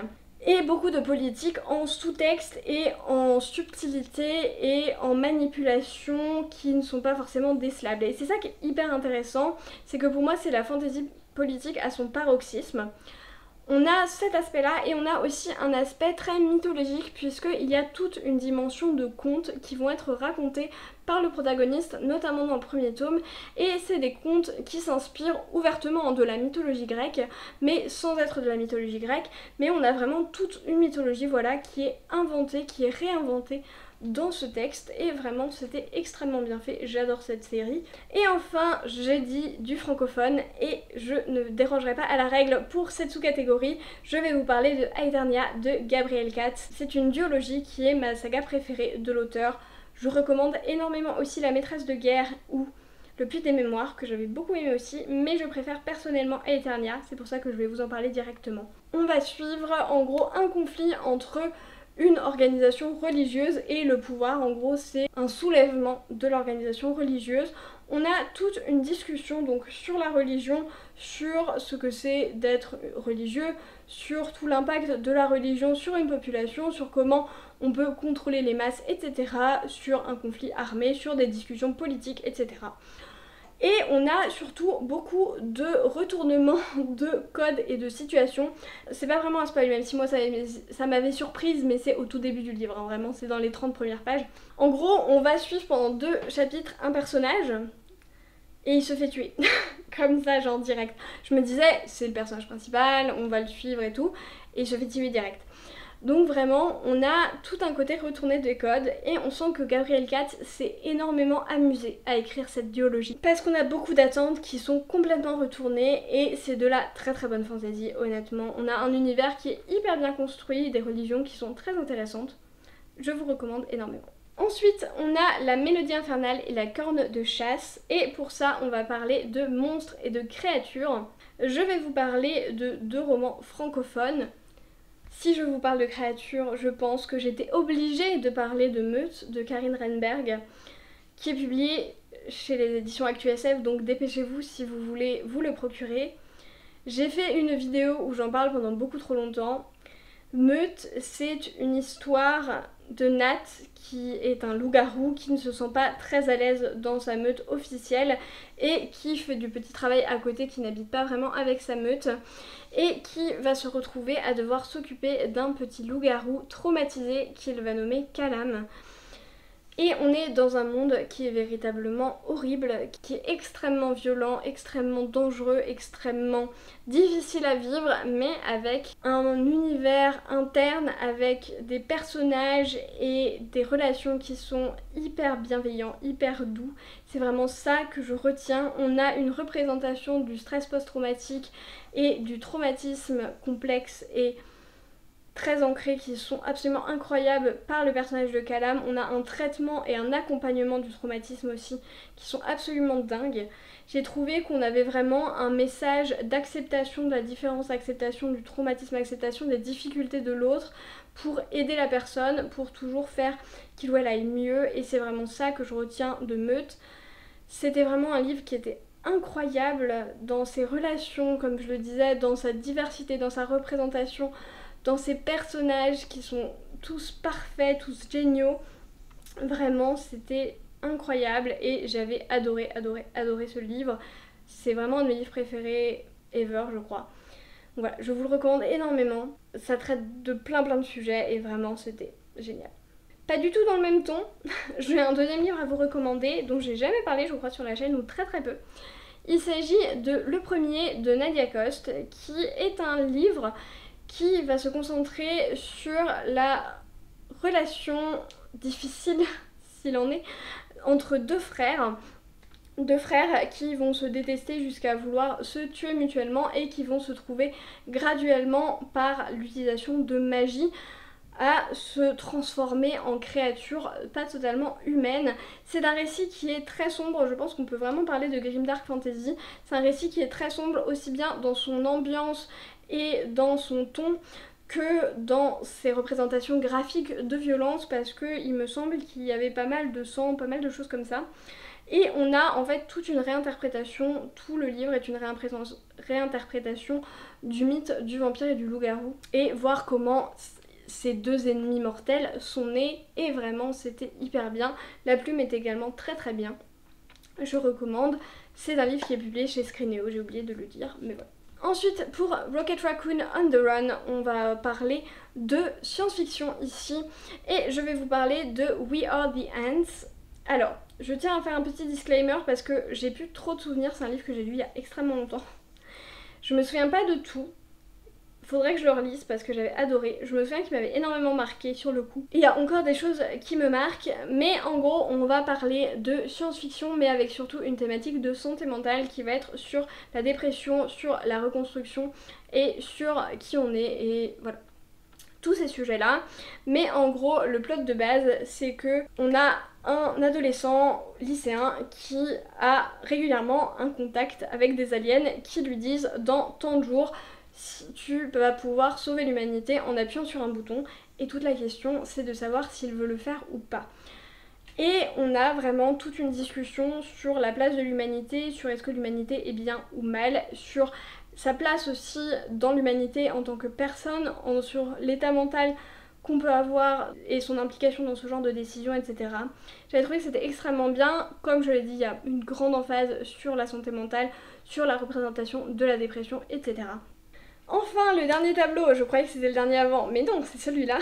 Et beaucoup de politique en sous-texte et en subtilité et en manipulation qui ne sont pas forcément décelables. Et c'est ça qui est hyper intéressant, c'est que pour moi c'est la fantasy politique à son paroxysme. On a cet aspect-là et on a aussi un aspect très mythologique puisqu'il y a toute une dimension de contes qui vont être racontés par le protagoniste, notamment dans le premier tome, et c'est des contes qui s'inspirent ouvertement de la mythologie grecque, mais sans être de la mythologie grecque, mais on a vraiment toute une mythologie, voilà, qui est inventée, qui est réinventée dans ce texte, et vraiment c'était extrêmement bien fait, j'adore cette série. Et enfin, j'ai dit du francophone, et je ne dérogerai pas à la règle pour cette sous-catégorie, je vais vous parler de Aeternia de Gabriel Katz. C'est une duologie qui est ma saga préférée de l'auteur. Je recommande énormément aussi La Maîtresse de guerre ou Le Puits des Mémoires, que j'avais beaucoup aimé aussi, mais je préfère personnellement Aeternia, c'est pour ça que je vais vous en parler directement. On va suivre en gros un conflit entre une organisation religieuse et le pouvoir. En gros, c'est un soulèvement de l'organisation religieuse. On a toute une discussion donc sur la religion, sur ce que c'est d'être religieux, sur tout l'impact de la religion sur une population, sur comment on peut contrôler les masses, etc., sur un conflit armé, sur des discussions politiques, etc. Et on a surtout beaucoup de retournements de codes et de situations. C'est pas vraiment un spoil, même si moi ça m'avait surprise, mais c'est au tout début du livre, hein, vraiment c'est dans les 30 premières pages. En gros, on va suivre pendant 2 chapitres un personnage et il se fait tuer. Comme ça, genre direct. Je me disais, c'est le personnage principal, on va le suivre et tout, et il se fait tuer direct. Donc vraiment, on a tout un côté retourné des codes et on sent que Gabriel Katz s'est énormément amusé à écrire cette duologie. Parce qu'on a beaucoup d'attentes qui sont complètement retournées et c'est de la très bonne fantasy, honnêtement. On a un univers qui est hyper bien construit, des religions qui sont très intéressantes. Je vous recommande énormément. Ensuite, on a La Mélodie infernale et La corne de chasse, et pour ça, on va parler de monstres et de créatures. Je vais vous parler de 2 romans francophones. Si je vous parle de créatures, je pense que j'étais obligée de parler de Meute de Karine Renberg, qui est publié chez les éditions ActuSF, donc dépêchez-vous si vous voulez vous le procurer. J'ai fait une vidéo où j'en parle pendant beaucoup trop longtemps. Meute, c'est une histoire de Nat qui est un loup-garou qui ne se sent pas très à l'aise dans sa meute officielle et qui fait du petit travail à côté, qui n'habite pas vraiment avec sa meute et qui va se retrouver à devoir s'occuper d'un petit loup-garou traumatisé qu'il va nommer Calam. Et on est dans un monde qui est véritablement horrible, qui est extrêmement violent, extrêmement dangereux, extrêmement difficile à vivre, mais avec un univers interne, avec des personnages et des relations qui sont hyper bienveillants, hyper doux. C'est vraiment ça que je retiens. On a une représentation du stress post-traumatique et du traumatisme complexe et très ancrés qui sont absolument incroyables par le personnage de Calam. On a un traitement et un accompagnement du traumatisme aussi qui sont absolument dingues. J'ai trouvé qu'on avait vraiment un message d'acceptation de la différence, acceptation du traumatisme, acceptation des difficultés de l'autre pour aider la personne, pour toujours faire qu'il ou elle aille mieux, et c'est vraiment ça que je retiens de Meute. C'était vraiment un livre qui était incroyable dans ses relations, comme je le disais, dans sa diversité, dans sa représentation, dans ces personnages qui sont tous parfaits, tous géniaux. Vraiment, c'était incroyable et j'avais adoré ce livre. C'est vraiment un de mes livres préférés ever, je crois. Donc voilà, je vous le recommande énormément. Ça traite de plein de sujets et vraiment c'était génial. Pas du tout dans le même ton, j'ai un 2e livre à vous recommander dont j'ai jamais parlé, je crois, sur la chaîne, ou très peu. Il s'agit de Le Premier de Nadia Coste, qui est un livre qui va se concentrer sur la relation difficile, s'il en est, entre 2 frères. 2 frères qui vont se détester jusqu'à vouloir se tuer mutuellement et qui vont se trouver graduellement, par l'utilisation de magie, à se transformer en créatures pas totalement humaines. C'est un récit qui est très sombre, je pense qu'on peut vraiment parler de grimdark fantasy. C'est un récit qui est très sombre aussi bien dans son ambiance et dans son ton que dans ces représentations graphiques de violence parce qu'il me semble qu'il y avait pas mal de sang, pas mal de choses comme ça. Et on a en fait toute une réinterprétation, tout le livre est une réinterprétation du mythe du vampire et du loup-garou et voir comment ces deux ennemis mortels sont nés et vraiment c'était hyper bien. La plume est également très très bien. Je recommande, c'est un livre qui est publié chez Screenéo, j'ai oublié de le dire, mais voilà. Ensuite, pour Rocket Raccoon on the Run, on va parler de science-fiction ici et je vais vous parler de We Are the Ants. Alors, je tiens à faire un petit disclaimer parce que j'ai plus trop de souvenirs, c'est un livre que j'ai lu il y a extrêmement longtemps. Je me souviens pas de tout. Faudrait que je le relise parce que j'avais adoré. Je me souviens qu'il m'avait énormément marqué sur le coup. Il y a encore des choses qui me marquent, mais en gros on va parler de science-fiction mais avec surtout une thématique de santé mentale qui va être sur la dépression, sur la reconstruction et sur qui on est et voilà. Tous ces sujets-là, mais en gros le plot de base c'est que on a un adolescent lycéen qui a régulièrement un contact avec des aliens qui lui disent dans tant de jours tu vas pouvoir sauver l'humanité en appuyant sur un bouton et toute la question c'est de savoir s'il veut le faire ou pas. Et on a vraiment toute une discussion sur la place de l'humanité, sur est-ce que l'humanité est bien ou mal, sur sa place aussi dans l'humanité en tant que personne, sur l'état mental qu'on peut avoir et son implication dans ce genre de décision, etc. J'avais trouvé que c'était extrêmement bien. Comme je l'ai dit, il y a une grande emphase sur la santé mentale, sur la représentation de la dépression, etc. Enfin, le dernier tableau, je croyais que c'était le dernier avant, mais non, c'est celui-là.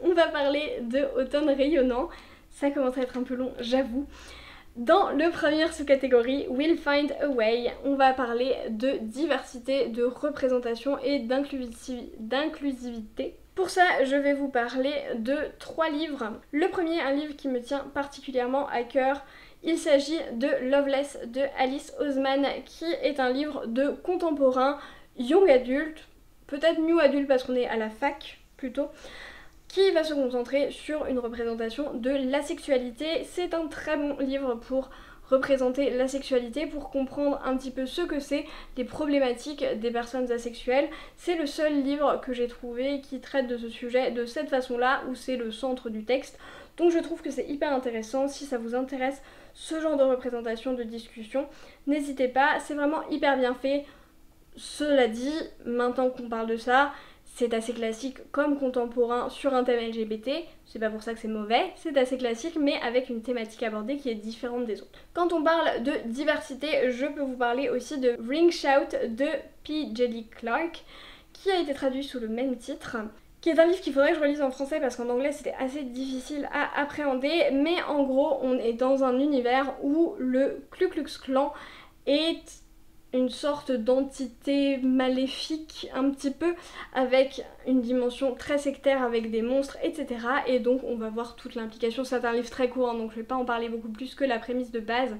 On va parler de Automne rayonnant. Ça commence à être un peu long, j'avoue. Dans le premier sous-catégorie, We'll Find a Way, on va parler de diversité, de représentation et d'inclusivité. Pour ça, je vais vous parler de 3 livres. Le premier, un livre qui me tient particulièrement à cœur. Il s'agit de Loveless de Alice Oseman, qui est un livre de contemporain, young adulte, peut-être new adulte parce qu'on est à la fac plutôt, qui va se concentrer sur une représentation de l'asexualité. C'est un très bon livre pour représenter la sexualité, pour comprendre un petit peu ce que c'est, les problématiques des personnes asexuelles. C'est le seul livre que j'ai trouvé qui traite de ce sujet de cette façon-là, où c'est le centre du texte. Donc je trouve que c'est hyper intéressant. Si ça vous intéresse ce genre de représentation, de discussion, n'hésitez pas, c'est vraiment hyper bien fait. Cela dit, maintenant qu'on parle de ça, c'est assez classique comme contemporain sur un thème LGBT, c'est pas pour ça que c'est mauvais, c'est assez classique mais avec une thématique abordée qui est différente des autres. Quand on parle de diversité, je peux vous parler aussi de Ring Shout de P. Djeli Clark, qui a été traduit sous le même titre, qui est un livre qu'il faudrait que je relise en français parce qu'en anglais c'était assez difficile à appréhender, mais en gros on est dans un univers où le Ku Klux Klan est une sorte d'entité maléfique un petit peu, avec une dimension très sectaire avec des monstres, etc. Et donc on va voir toute l'implication. C'est un livre très court hein, donc je vais pas en parler beaucoup plus que la prémisse de base.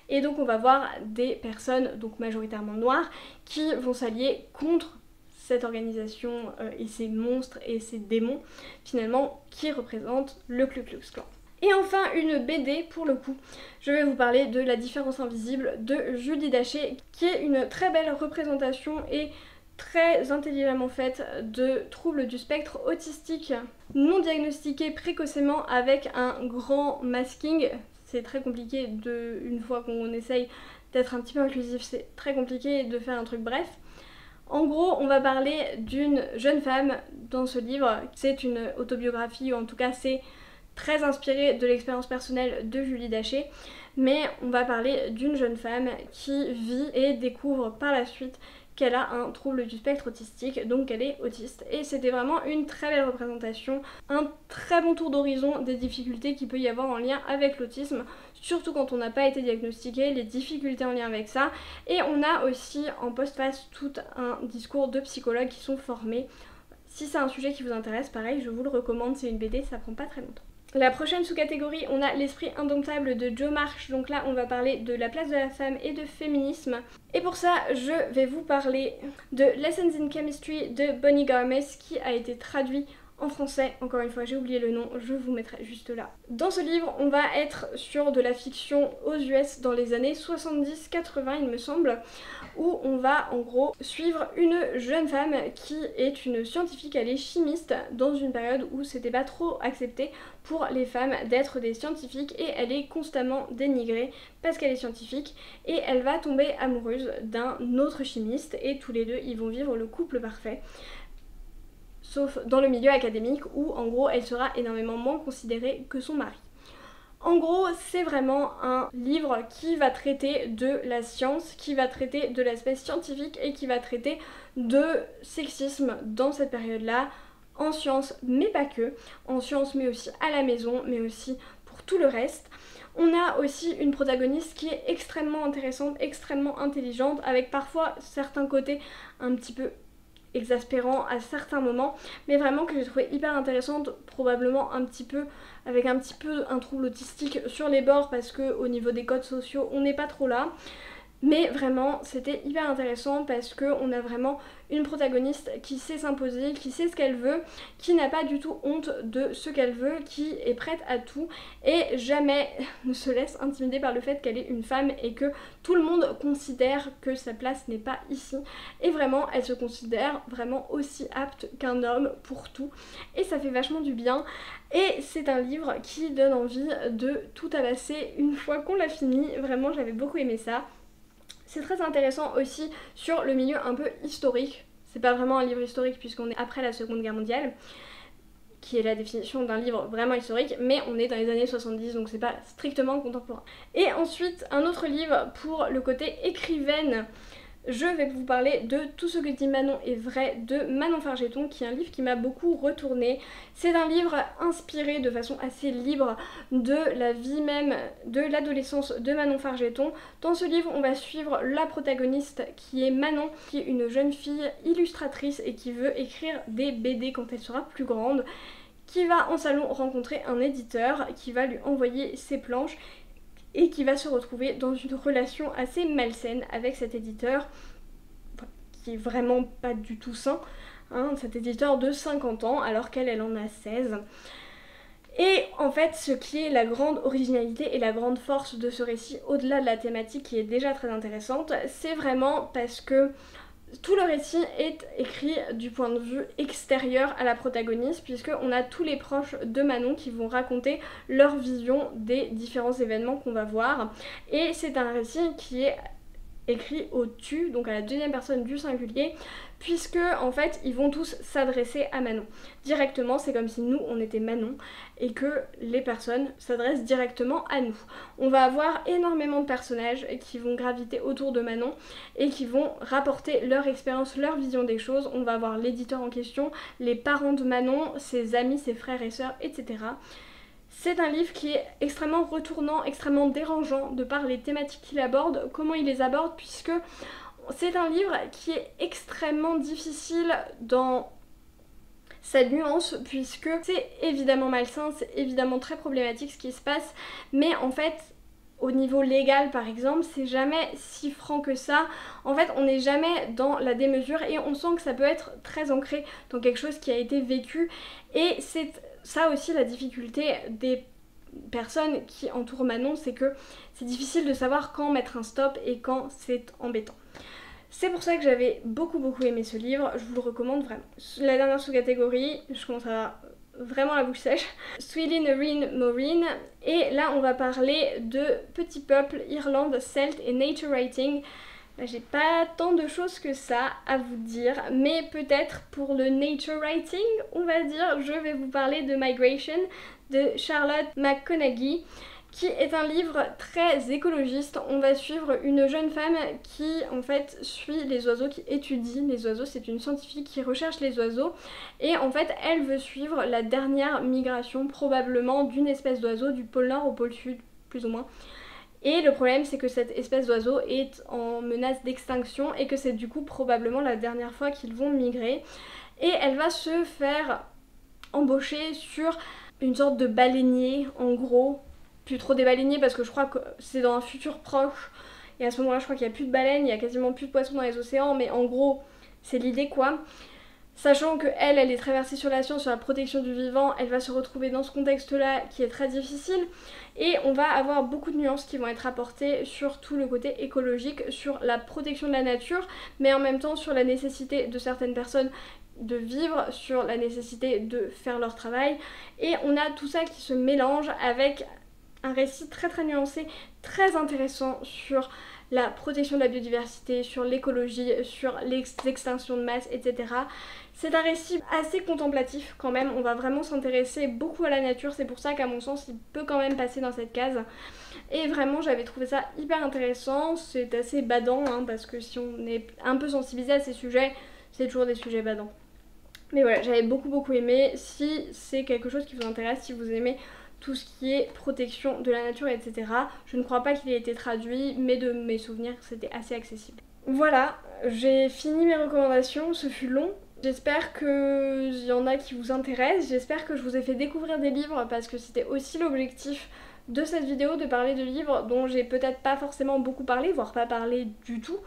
Et donc on va voir des personnes, donc majoritairement noires, qui vont s'allier contre cette organisation et ces monstres et ces démons finalement qui représentent le Ku Klux Klan. Et enfin une BD pour le coup, je vais vous parler de La Différence Invisible de Julie Daché, qui est une très belle représentation et très intelligemment faite de troubles du spectre autistique non diagnostiqués précocement avec un grand masking. C'est très compliqué une fois qu'on essaye d'être un petit peu inclusif, c'est très compliqué de faire un truc bref. En gros, on va parler d'une jeune femme dans ce livre, c'est une autobiographie ou en tout cas c'est très inspirée de l'expérience personnelle de Julie Daché, mais on va parler d'une jeune femme qui vit et découvre par la suite qu'elle a un trouble du spectre autistique, donc qu'elle est autiste. Et c'était vraiment une très belle représentation, un très bon tour d'horizon des difficultés qu'il peut y avoir en lien avec l'autisme, surtout quand on n'a pas été diagnostiqué, les difficultés en lien avec ça. Et on a aussi en postface tout un discours de psychologues qui sont formés. Si c'est un sujet qui vous intéresse, pareil, je vous le recommande, c'est une BD, ça prend pas très longtemps. La prochaine sous-catégorie, on a L'Esprit Indomptable de Jo March, donc là on va parler de la place de la femme et de féminisme. Et pour ça, je vais vous parler de Lessons in Chemistry de Bonnie Garmes, qui a été traduit en français, encore une fois j'ai oublié le nom, je vous mettrai juste là. Dans ce livre on va être sur de la fiction aux US dans les années 70-80 il me semble, où on va en gros suivre une jeune femme qui est une scientifique, elle est chimiste dans une période où c'était pas trop accepté pour les femmes d'être des scientifiques et elle est constamment dénigrée parce qu'elle est scientifique et elle va tomber amoureuse d'un autre chimiste et tous les deux ils vont vivre le couple parfait. Sauf dans le milieu académique où en gros elle sera énormément moins considérée que son mari. En gros, c'est vraiment un livre qui va traiter de la science, qui va traiter de l'aspect scientifique et qui va traiter de sexisme dans cette période-là, en sciences mais pas que, en sciences mais aussi à la maison, mais aussi pour tout le reste. On a aussi une protagoniste qui est extrêmement intéressante, extrêmement intelligente, avec parfois certains côtés un petit peu exaspérant à certains moments, mais vraiment que j'ai trouvé hyper intéressante, probablement un petit peu avec un trouble autistique sur les bords parce que au niveau des codes sociaux on n'est pas trop là. Mais vraiment, c'était hyper intéressant parce qu'on a vraiment une protagoniste qui sait s'imposer, qui sait ce qu'elle veut, qui n'a pas du tout honte de ce qu'elle veut, qui est prête à tout et jamais ne se laisse intimider par le fait qu'elle est une femme et que tout le monde considère que sa place n'est pas ici. Et vraiment, elle se considère vraiment aussi apte qu'un homme pour tout. Et ça fait vachement du bien. Et c'est un livre qui donne envie de tout tabasser une fois qu'on l'a fini. Vraiment, j'avais beaucoup aimé ça. C'est très intéressant aussi sur le milieu un peu historique. C'est pas vraiment un livre historique puisqu'on est après la Seconde Guerre mondiale, qui est la définition d'un livre vraiment historique, mais on est dans les années 70 donc c'est pas strictement contemporain. Et ensuite un autre livre pour le côté écrivaine. Je vais vous parler de Tout ce que dit Manon est vrai de Manon Fargeton, qui est un livre qui m'a beaucoup retourné. C'est un livre inspiré de façon assez libre de la vie même de l'adolescence de Manon Fargeton. Dans ce livre, on va suivre la protagoniste qui est Manon, qui est une jeune fille illustratrice et qui veut écrire des BD quand elle sera plus grande, qui va en salon rencontrer un éditeur qui va lui envoyer ses planches et qui va se retrouver dans une relation assez malsaine avec cet éditeur, qui est vraiment pas du tout sain, hein, cet éditeur de 50 ans alors qu'elle en a 16. Et en fait, ce qui est la grande originalité et la grande force de ce récit, au-delà de la thématique qui est déjà très intéressante, c'est vraiment parce que tout le récit est écrit du point de vue extérieur à la protagoniste, puisqu'on a tous les proches de Manon qui vont raconter leur vision des différents événements qu'on va voir. Et c'est un récit qui est écrit au tu, donc à la deuxième personne du singulier, puisque en fait ils vont tous s'adresser à Manon. Directement, c'est comme si nous on était Manon et que les personnes s'adressent directement à nous. On va avoir énormément de personnages qui vont graviter autour de Manon et qui vont rapporter leur expérience, leur vision des choses. On va avoir l'éditeur en question, les parents de Manon, ses amis, ses frères et sœurs, etc. C'est un livre qui est extrêmement retournant, extrêmement dérangeant de par les thématiques qu'il aborde, comment il les aborde, puisque c'est un livre qui est extrêmement difficile dans sa nuance, puisque c'est évidemment malsain, c'est évidemment très problématique ce qui se passe, mais en fait au niveau légal par exemple, c'est jamais si franc que ça. En fait, on n'est jamais dans la démesure et on sent que ça peut être très ancré dans quelque chose qui a été vécu. Et c'est ça aussi la difficulté des personnes qui entourent Manon, c'est que c'est difficile de savoir quand mettre un stop et quand c'est embêtant. C'est pour ça que j'avais beaucoup aimé ce livre, je vous le recommande vraiment. La dernière sous-catégorie, je commence à vraiment la bouche sèche, Sweetie Noreen Maureen, et là on va parler de Petit Peuple, Irlande, Celt et Nature Writing. Là, j'ai pas tant de choses que ça à vous dire, mais peut-être pour le Nature Writing, on va dire, je vais vous parler de Migration de Charlotte McConaghy, qui est un livre très écologiste. On va suivre une jeune femme qui en fait suit les oiseaux, qui étudie les oiseaux, c'est une scientifique qui recherche les oiseaux et en fait elle veut suivre la dernière migration probablement d'une espèce d'oiseau du pôle nord au pôle sud, plus ou moins. Et le problème c'est que cette espèce d'oiseau est en menace d'extinction et que c'est du coup probablement la dernière fois qu'ils vont migrer. Et elle va se faire embaucher sur une sorte de baleinier en gros. Plus trop des baleiniers parce que je crois que c'est dans un futur proche et à ce moment là je crois qu'il n'y a plus de baleines, il y a quasiment plus de poissons dans les océans, mais en gros c'est l'idée quoi. Sachant que elle est très versée sur la science, sur la protection du vivant, elle va se retrouver dans ce contexte-là qui est très difficile. Et on va avoir beaucoup de nuances qui vont être apportées sur tout le côté écologique, sur la protection de la nature, mais en même temps sur la nécessité de certaines personnes de vivre, sur la nécessité de faire leur travail. Et on a tout ça qui se mélange avec un récit très très nuancé, très intéressant sur la protection de la biodiversité, sur l'écologie, sur l'extinction de masse, etc. C'est un récit assez contemplatif quand même, on va vraiment s'intéresser beaucoup à la nature, c'est pour ça qu'à mon sens il peut quand même passer dans cette case. Et vraiment j'avais trouvé ça hyper intéressant, c'est assez badant hein, parce que si on est un peu sensibilisé à ces sujets, c'est toujours des sujets badants. Mais voilà, j'avais beaucoup aimé. Si c'est quelque chose qui vous intéresse, si vous aimez tout ce qui est protection de la nature, etc. Je ne crois pas qu'il ait été traduit, mais de mes souvenirs, c'était assez accessible. Voilà, j'ai fini mes recommandations, ce fut long. J'espère qu'il y en a qui vous intéressent, j'espère que je vous ai fait découvrir des livres parce que c'était aussi l'objectif de cette vidéo, de parler de livres dont j'ai peut-être pas forcément beaucoup parlé, voire pas parlé du tout,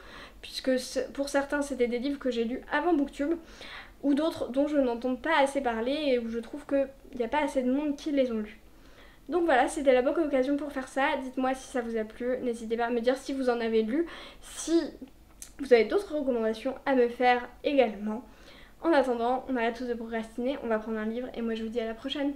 puisque pour certains c'était des livres que j'ai lus avant Booktube, ou d'autres dont je n'entends pas assez parler et où je trouve qu'il n'y a pas assez de monde qui les ont lus. Donc voilà, c'était la bonne occasion pour faire ça. Dites-moi si ça vous a plu, n'hésitez pas à me dire si vous en avez lu, si vous avez d'autres recommandations à me faire également. En attendant, on arrête tous de procrastiner, on va prendre un livre et moi je vous dis à la prochaine.